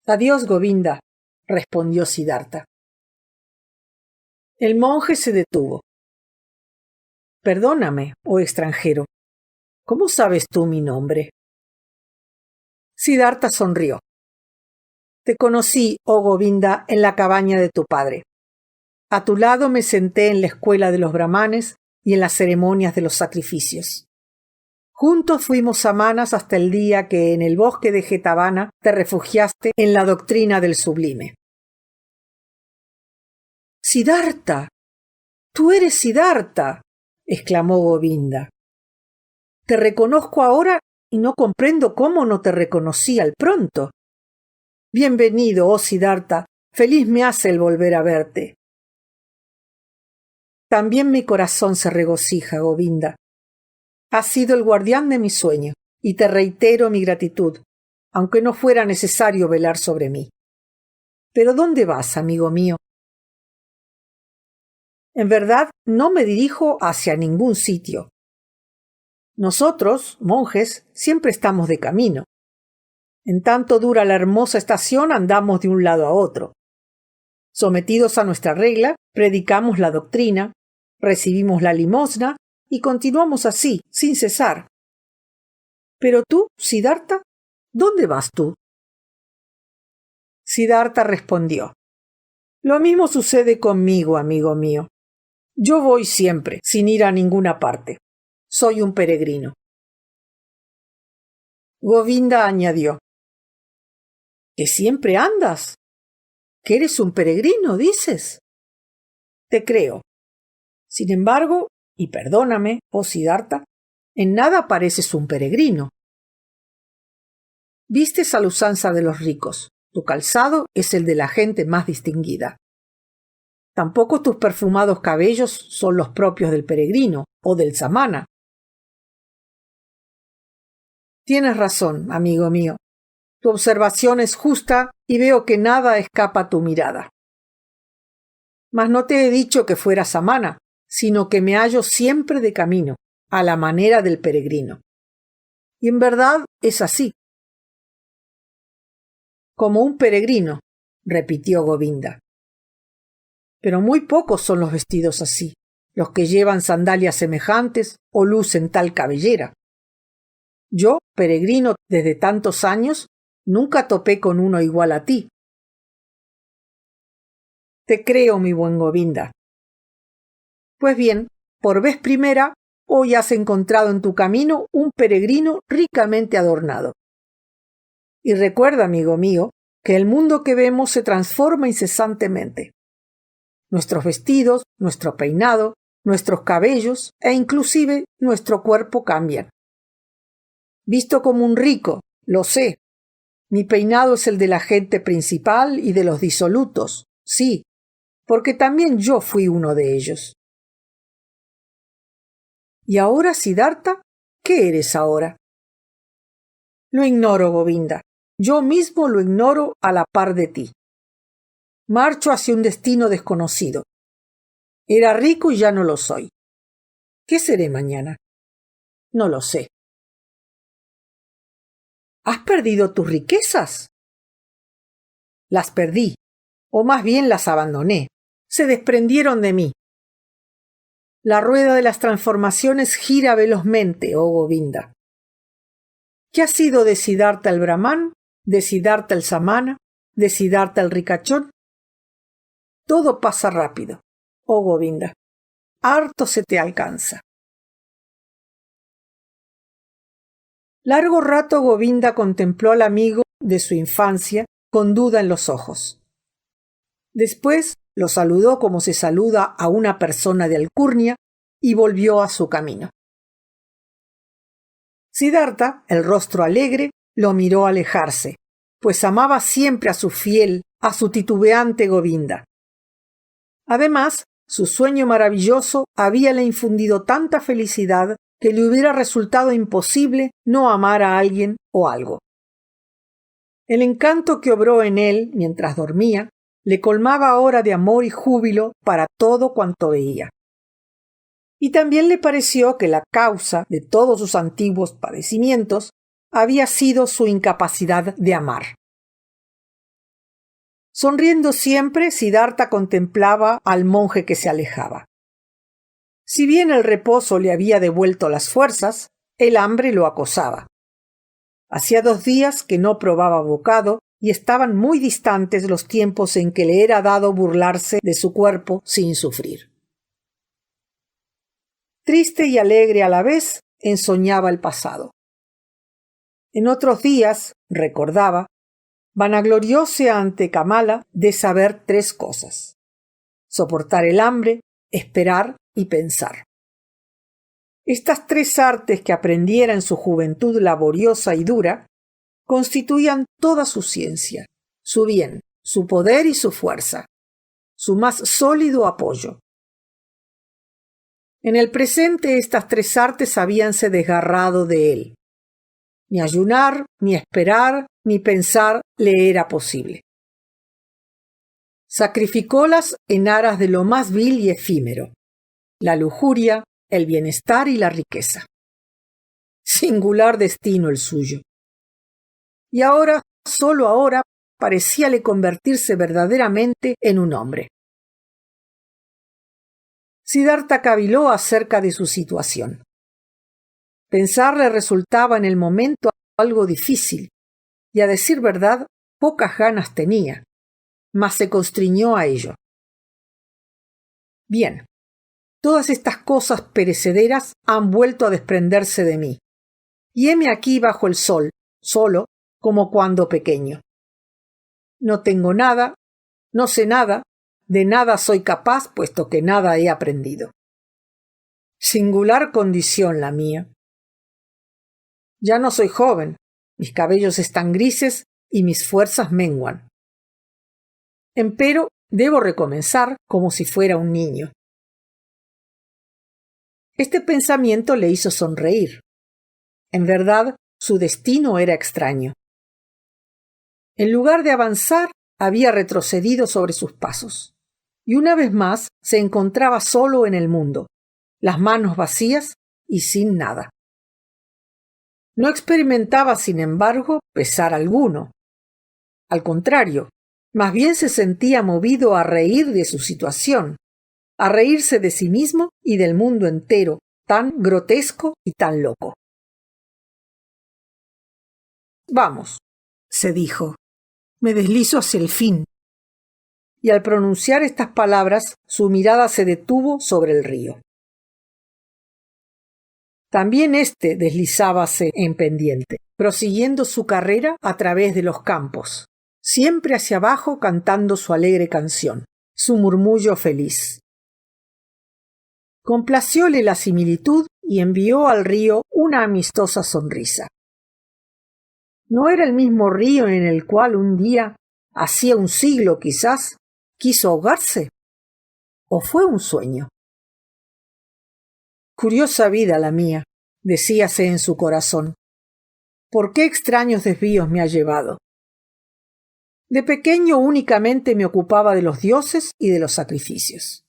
A: «Adiós, Govinda», respondió Siddhartha. El monje se detuvo. «Perdóname, oh extranjero, ¿cómo sabes tú mi nombre?» Siddhartha sonrió. «Te conocí, oh Govinda, en la cabaña de tu padre. A tu lado me senté en la escuela de los brahmanes y en las ceremonias de los sacrificios. Juntos fuimos samanas hasta el día que en el bosque de Jetavana te refugiaste en la doctrina del sublime». «¡Siddhartha! ¡Tú eres Siddhartha!», exclamó Govinda. «Te reconozco ahora y no comprendo cómo no te reconocí al pronto. Bienvenido, oh Siddhartha, feliz me hace el volver a verte». «También mi corazón se regocija, Govinda. Has sido el guardián de mi sueño, y te reitero mi gratitud, aunque no fuera necesario velar sobre mí. Pero ¿dónde vas, amigo mío?» «En verdad, no me dirijo hacia ningún sitio. Nosotros, monjes, siempre estamos de camino. En tanto dura la hermosa estación, andamos de un lado a otro. Sometidos a nuestra regla, predicamos la doctrina, recibimos la limosna y continuamos así, sin cesar. Pero tú, Siddhartha, ¿dónde vas tú?» Siddhartha respondió: Lo mismo sucede conmigo, amigo mío. Yo voy siempre, sin ir a ninguna parte. Soy un peregrino. Govinda añadió: ¿Que siempre andas? ¿Que eres un peregrino, dices? Te creo. Sin embargo, y perdóname, oh Siddhartha, en nada pareces un peregrino. Vistes a la usanza de los ricos. Tu calzado es el de la gente más distinguida. Tampoco tus perfumados cabellos son los propios del peregrino o del samana. Tienes razón, amigo mío. Tu observación es justa y veo que nada escapa a tu mirada. Mas no te he dicho que fuera samana, sino que me hallo siempre de camino, a la manera del peregrino. Y en verdad es así. Como un peregrino, repitió Govinda. Pero muy pocos son los vestidos así, los que llevan sandalias semejantes o lucen tal cabellera. Yo, peregrino desde tantos años, nunca topé con uno igual a ti. Te creo, mi buen Govinda. Pues bien, por vez primera, hoy has encontrado en tu camino un peregrino ricamente adornado. Y recuerda, amigo mío, que el mundo que vemos se transforma incesantemente. Nuestros vestidos, nuestro peinado, nuestros cabellos e inclusive nuestro cuerpo cambian. Visto como un rico, lo sé. Mi peinado es el de la gente principal y de los disolutos, sí, porque también yo fui uno de ellos. ¿Y ahora, Siddhartha? ¿Qué eres ahora? Lo ignoro, Govinda. Yo mismo lo ignoro a la par de ti. Marcho hacia un destino desconocido. Era rico y ya no lo soy. ¿Qué seré mañana? No lo sé. ¿Has perdido tus riquezas? Las perdí, o más bien las abandoné. Se desprendieron de mí. La rueda de las transformaciones gira velozmente, oh Govinda. ¿Qué ha sido de Siddhartha el Brahman, de Siddhartha el Samana, de Siddhartha el ricachón? Todo pasa rápido, oh Govinda. Harto se te alcanza. Largo rato Govinda contempló al amigo de su infancia con duda en los ojos. Después lo saludó como se saluda a una persona de alcurnia y volvió a su camino. Siddhartha, el rostro alegre, lo miró alejarse, pues amaba siempre a su fiel, a su titubeante Govinda. Además, su sueño maravilloso habíale infundido tanta felicidad que le hubiera resultado imposible no amar a alguien o algo. El encanto que obró en él mientras dormía le colmaba ahora de amor y júbilo para todo cuanto veía. Y también le pareció que la causa de todos sus antiguos padecimientos había sido su incapacidad de amar. Sonriendo siempre, Siddhartha contemplaba al monje que se alejaba. Si bien el reposo le había devuelto las fuerzas, el hambre lo acosaba. Hacía 2 días que no probaba bocado y estaban muy distantes los tiempos en que le era dado burlarse de su cuerpo sin sufrir. Triste y alegre a la vez, ensoñaba el pasado. En otros días, recordaba, vanaglorióse ante Kamala de saber 3 cosas: soportar el hambre, esperar y pensar. Estas 3 artes que aprendiera en su juventud laboriosa y dura constituían toda su ciencia, su bien, su poder y su fuerza, su más sólido apoyo. En el presente estas 3 artes habíanse desgarrado de él. Ni ayunar, ni esperar, ni pensar le era posible. Sacrificólas en aras de lo más vil y efímero: la lujuria, el bienestar y la riqueza. Singular destino el suyo. Y ahora, solo ahora, parecíale convertirse verdaderamente en un hombre. Siddhartha caviló acerca de su situación. Pensar le resultaba en el momento algo difícil, y a decir verdad, pocas ganas tenía, mas se constriñó a ello. Bien, todas estas cosas perecederas han vuelto a desprenderse de mí, y heme aquí bajo el sol, solo, como cuando pequeño. No tengo nada, no sé nada, de nada soy capaz, puesto que nada he aprendido. Singular condición la mía. Ya no soy joven, mis cabellos están grises y mis fuerzas menguan. Empero debo recomenzar como si fuera un niño. Este pensamiento le hizo sonreír. En verdad, su destino era extraño. En lugar de avanzar, había retrocedido sobre sus pasos, y una vez más se encontraba solo en el mundo, las manos vacías y sin nada. No experimentaba, sin embargo, pesar alguno. Al contrario, más bien se sentía movido a reír de su situación, a reírse de sí mismo y del mundo entero, tan grotesco y tan loco. Vamos, se dijo, me deslizo hacia el fin. Y al pronunciar estas palabras, su mirada se detuvo sobre el río. También éste deslizábase en pendiente, prosiguiendo su carrera a través de los campos, siempre hacia abajo cantando su alegre canción, su murmullo feliz. Complacióle la similitud y envió al río una amistosa sonrisa. ¿No era el mismo río en el cual un día, hacía un siglo quizás, quiso ahogarse? ¿O fue un sueño? Curiosa vida la mía, decíase en su corazón. ¿Por qué extraños desvíos me ha llevado? De pequeño únicamente me ocupaba de los dioses y de los sacrificios.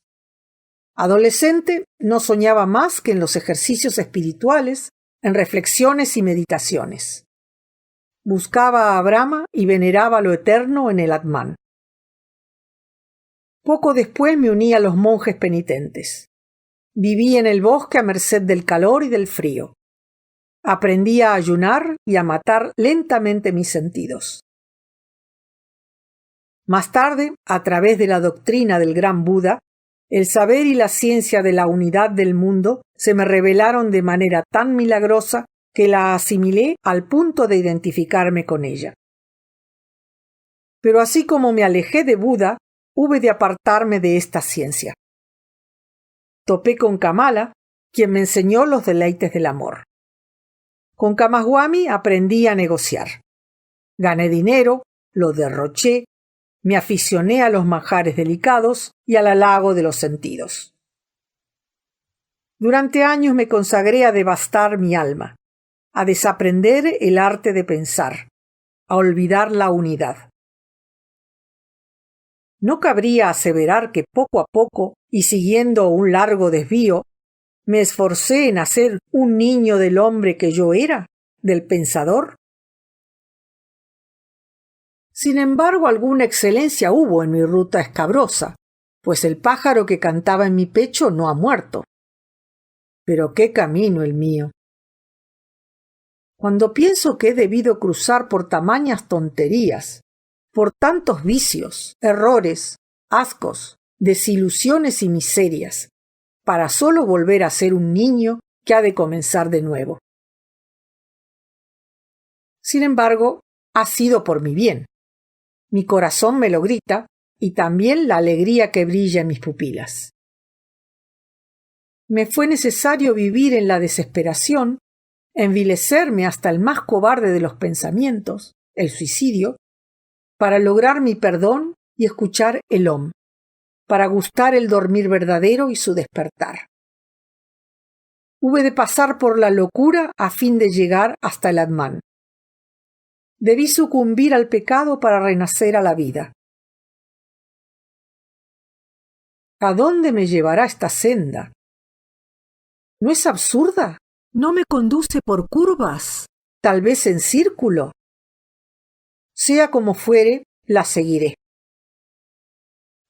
A: Adolescente no soñaba más que en los ejercicios espirituales, en reflexiones y meditaciones. Buscaba a Brahma y veneraba lo eterno en el Atman. Poco después me uní a los monjes penitentes. Viví en el bosque a merced del calor y del frío. Aprendí a ayunar y a matar lentamente mis sentidos. Más tarde, a través de la doctrina del gran Buda, el saber y la ciencia de la unidad del mundo se me revelaron de manera tan milagrosa que la asimilé al punto de identificarme con ella. Pero así como me alejé de Buda, hube de apartarme de esta ciencia. Topé con Kamala, quien me enseñó los deleites del amor. Con Kamaswami aprendí a negociar. Gané dinero, lo derroché, me aficioné a los manjares delicados y al halago de los sentidos. Durante años me consagré a devastar mi alma, a desaprender el arte de pensar, a olvidar la unidad. ¿No cabría aseverar que poco a poco, y siguiendo un largo desvío, me esforcé en hacer un niño del hombre que yo era, del pensador? Sin embargo, alguna excelencia hubo en mi ruta escabrosa, pues el pájaro que cantaba en mi pecho no ha muerto. Pero qué camino el mío. Cuando pienso que he debido cruzar por tamañas tonterías, por tantos vicios, errores, ascos, desilusiones y miserias, para solo volver a ser un niño que ha de comenzar de nuevo. Sin embargo, ha sido por mi bien. Mi corazón me lo grita y también la alegría que brilla en mis pupilas. Me fue necesario vivir en la desesperación, envilecerme hasta el más cobarde de los pensamientos, el suicidio, para lograr mi perdón y escuchar el Om, para gustar el dormir verdadero y su despertar. Hube de pasar por la locura a fin de llegar hasta el Atman. Debí sucumbir al pecado para renacer a la vida. ¿A dónde me llevará esta senda? ¿No es absurda? ¿No me conduce por curvas? ¿Tal vez en círculo? Sea como fuere, la seguiré.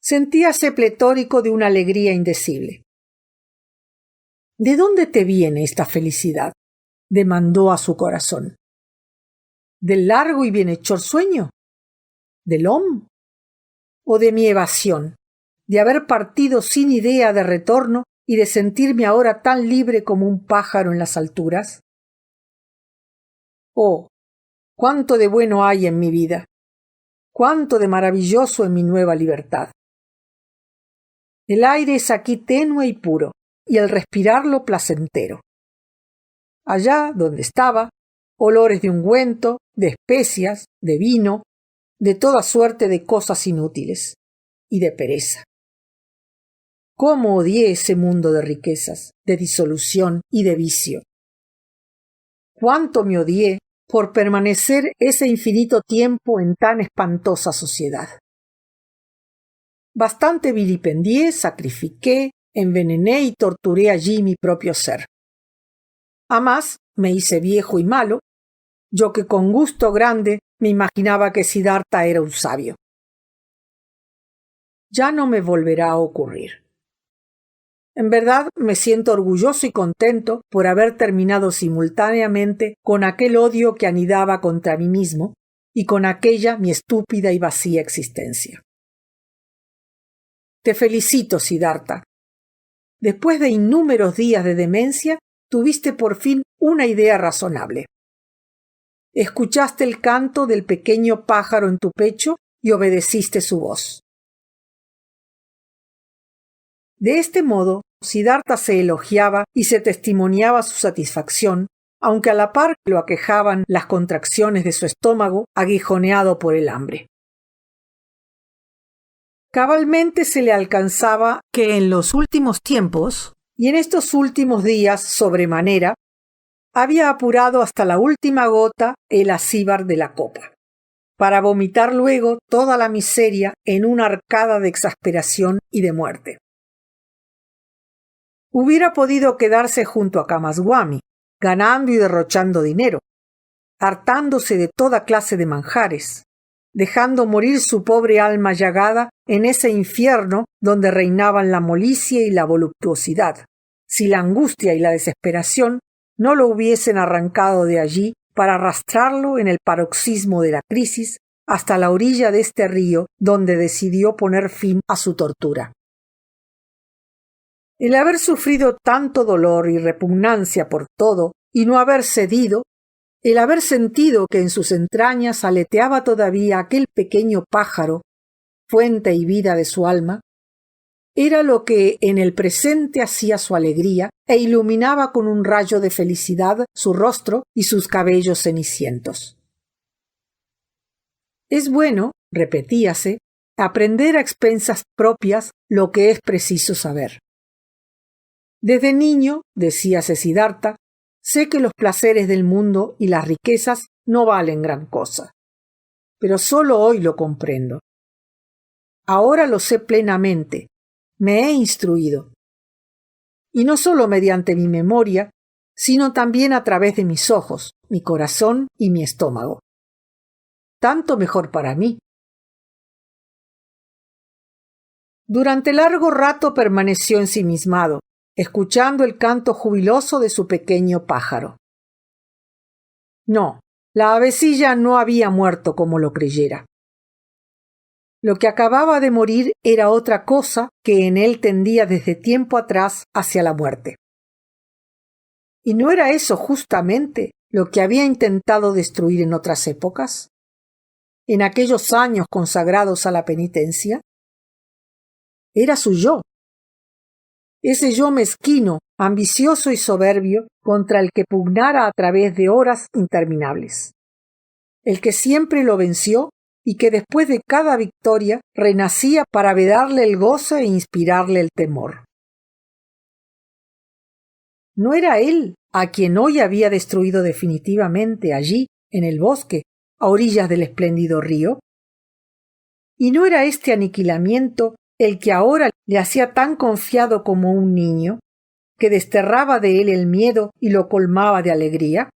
A: Sentíase pletórico de una alegría indecible. ¿De dónde te viene esta felicidad?, demandó a su corazón. ¿Del largo y bienhechor sueño? ¿Del Om? o de mi evasión, de haber partido sin idea de retorno y de sentirme ahora tan libre como un pájaro en las alturas? Oh, cuánto de bueno hay en mi vida, cuánto de maravilloso en mi nueva libertad. El aire es aquí tenue y puro, y el respirarlo placentero. Allá donde estaba, olores de ungüento, de especias, de vino, de toda suerte de cosas inútiles, y de pereza. ¿Cómo odié ese mundo de riquezas, de disolución y de vicio? ¿Cuánto me odié por permanecer ese infinito tiempo en tan espantosa sociedad? Bastante vilipendié, sacrifiqué, envenené y torturé allí mi propio ser. A más, me hice viejo y malo, yo que con gusto grande me imaginaba que Siddhartha era un sabio. Ya no me volverá a ocurrir. En verdad me siento orgulloso y contento por haber terminado simultáneamente con aquel odio que anidaba contra mí mismo y con aquella mi estúpida y vacía existencia. Te felicito, Siddhartha. Después de innúmeros días de demencia, tuviste por fin una idea razonable. Escuchaste el canto del pequeño pájaro en tu pecho y obedeciste su voz. De este modo, Siddhartha se elogiaba y se testimoniaba su satisfacción, aunque a la par lo aquejaban las contracciones de su estómago aguijoneado por el hambre. Cabalmente se le alcanzaba que en los últimos tiempos, y en estos últimos días sobremanera, había apurado hasta la última gota el acíbar de la copa, para vomitar luego toda la miseria en una arcada de exasperación y de muerte. Hubiera podido quedarse junto a Kamaswami, ganando y derrochando dinero, hartándose de toda clase de manjares, dejando morir su pobre alma llagada en ese infierno donde reinaban la molicie y la voluptuosidad, si la angustia y la desesperación no lo hubiesen arrancado de allí para arrastrarlo en el paroxismo de la crisis hasta la orilla de este río donde decidió poner fin a su tortura. El haber sufrido tanto dolor y repugnancia por todo y no haber cedido, el haber sentido que en sus entrañas aleteaba todavía aquel pequeño pájaro, fuente y vida de su alma, era lo que en el presente hacía su alegría e iluminaba con un rayo de felicidad su rostro y sus cabellos cenicientos. Es bueno, repetíase, aprender a expensas propias lo que es preciso saber. Desde niño, decíase Siddhartha, sé que los placeres del mundo y las riquezas no valen gran cosa, pero solo hoy lo comprendo. Ahora lo sé plenamente, me he instruido. Y no solo mediante mi memoria, sino también a través de mis ojos, mi corazón y mi estómago. Tanto mejor para mí. Durante largo rato permaneció ensimismado, escuchando el canto jubiloso de su pequeño pájaro. No, la avecilla no había muerto como lo creyera. Lo que acababa de morir era otra cosa que en él tendía desde tiempo atrás hacia la muerte. ¿Y no era eso justamente lo que había intentado destruir en otras épocas? ¿En aquellos años consagrados a la penitencia? Era su yo. Ese yo mezquino, ambicioso y soberbio contra el que pugnara a través de horas interminables. El que siempre lo venció y que después de cada victoria renacía para vedarle el gozo e inspirarle el temor. ¿No era él a quien hoy había destruido definitivamente allí, en el bosque, a orillas del espléndido río? ¿Y no era este aniquilamiento el que ahora le hacía tan confiado como un niño, que desterraba de él el miedo y lo colmaba de alegría?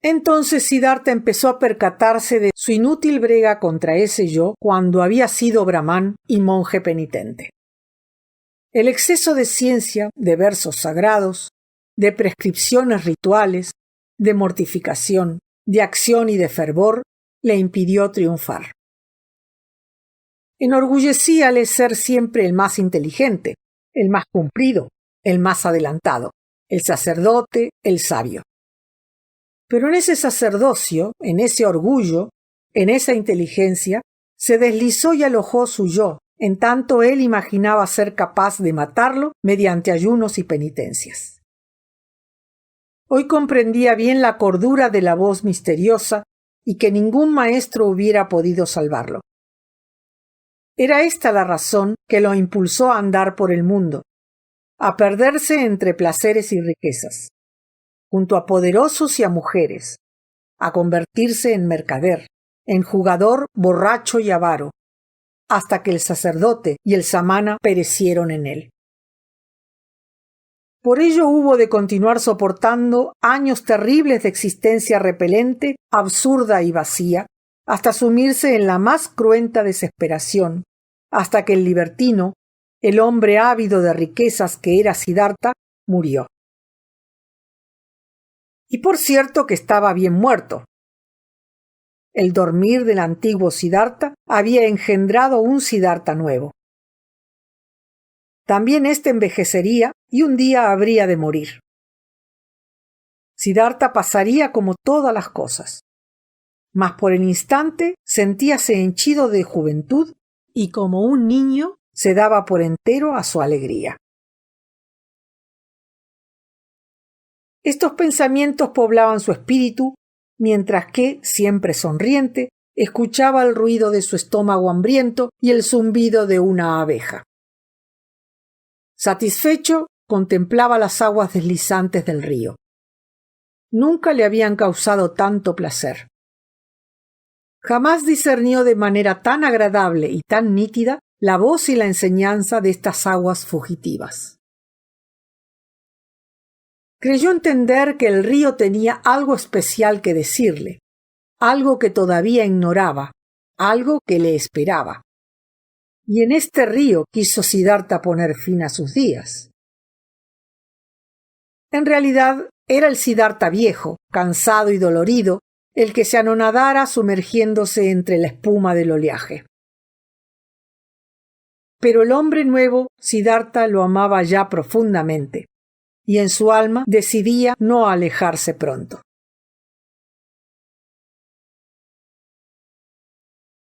A: Entonces Siddhartha empezó a percatarse de su inútil brega contra ese yo cuando había sido brahmán y monje penitente. El exceso de ciencia, de versos sagrados, de prescripciones rituales, de mortificación, de acción y de fervor le impidió triunfar. Enorgullecíale ser siempre el más inteligente, el más cumplido, el más adelantado, el sacerdote, el sabio. Pero en ese sacerdocio, en ese orgullo, en esa inteligencia, se deslizó y alojó su yo, en tanto él imaginaba ser capaz de matarlo mediante ayunos y penitencias. Hoy comprendía bien la cordura de la voz misteriosa y que ningún maestro hubiera podido salvarlo. Era esta la razón que lo impulsó a andar por el mundo, a perderse entre placeres y riquezas, junto a poderosos y a mujeres, a convertirse en mercader, en jugador, borracho y avaro, hasta que el sacerdote y el samana perecieron en él. Por ello hubo de continuar soportando años terribles de existencia repelente, absurda y vacía, hasta sumirse en la más cruenta desesperación, hasta que el libertino, el hombre ávido de riquezas que era Siddhartha, murió. Y por cierto que estaba bien muerto. El dormir del antiguo Siddhartha había engendrado un Siddhartha nuevo. También éste envejecería y un día habría de morir. Siddhartha pasaría como todas las cosas, mas por el instante sentíase henchido de juventud y como un niño se daba por entero a su alegría. Estos pensamientos poblaban su espíritu, mientras que, siempre sonriente, escuchaba el ruido de su estómago hambriento y el zumbido de una abeja. Satisfecho, contemplaba las aguas deslizantes del río. Nunca le habían causado tanto placer. Jamás discernió de manera tan agradable y tan nítida la voz y la enseñanza de estas aguas fugitivas. Creyó entender que el río tenía algo especial que decirle, algo que todavía ignoraba, algo que le esperaba. Y en este río quiso Siddhartha poner fin a sus días. En realidad era el Siddhartha viejo, cansado y dolorido, el que se anonadara sumergiéndose entre la espuma del oleaje. Pero el hombre nuevo, Siddhartha, lo amaba ya profundamente, y en su alma decidía no alejarse pronto.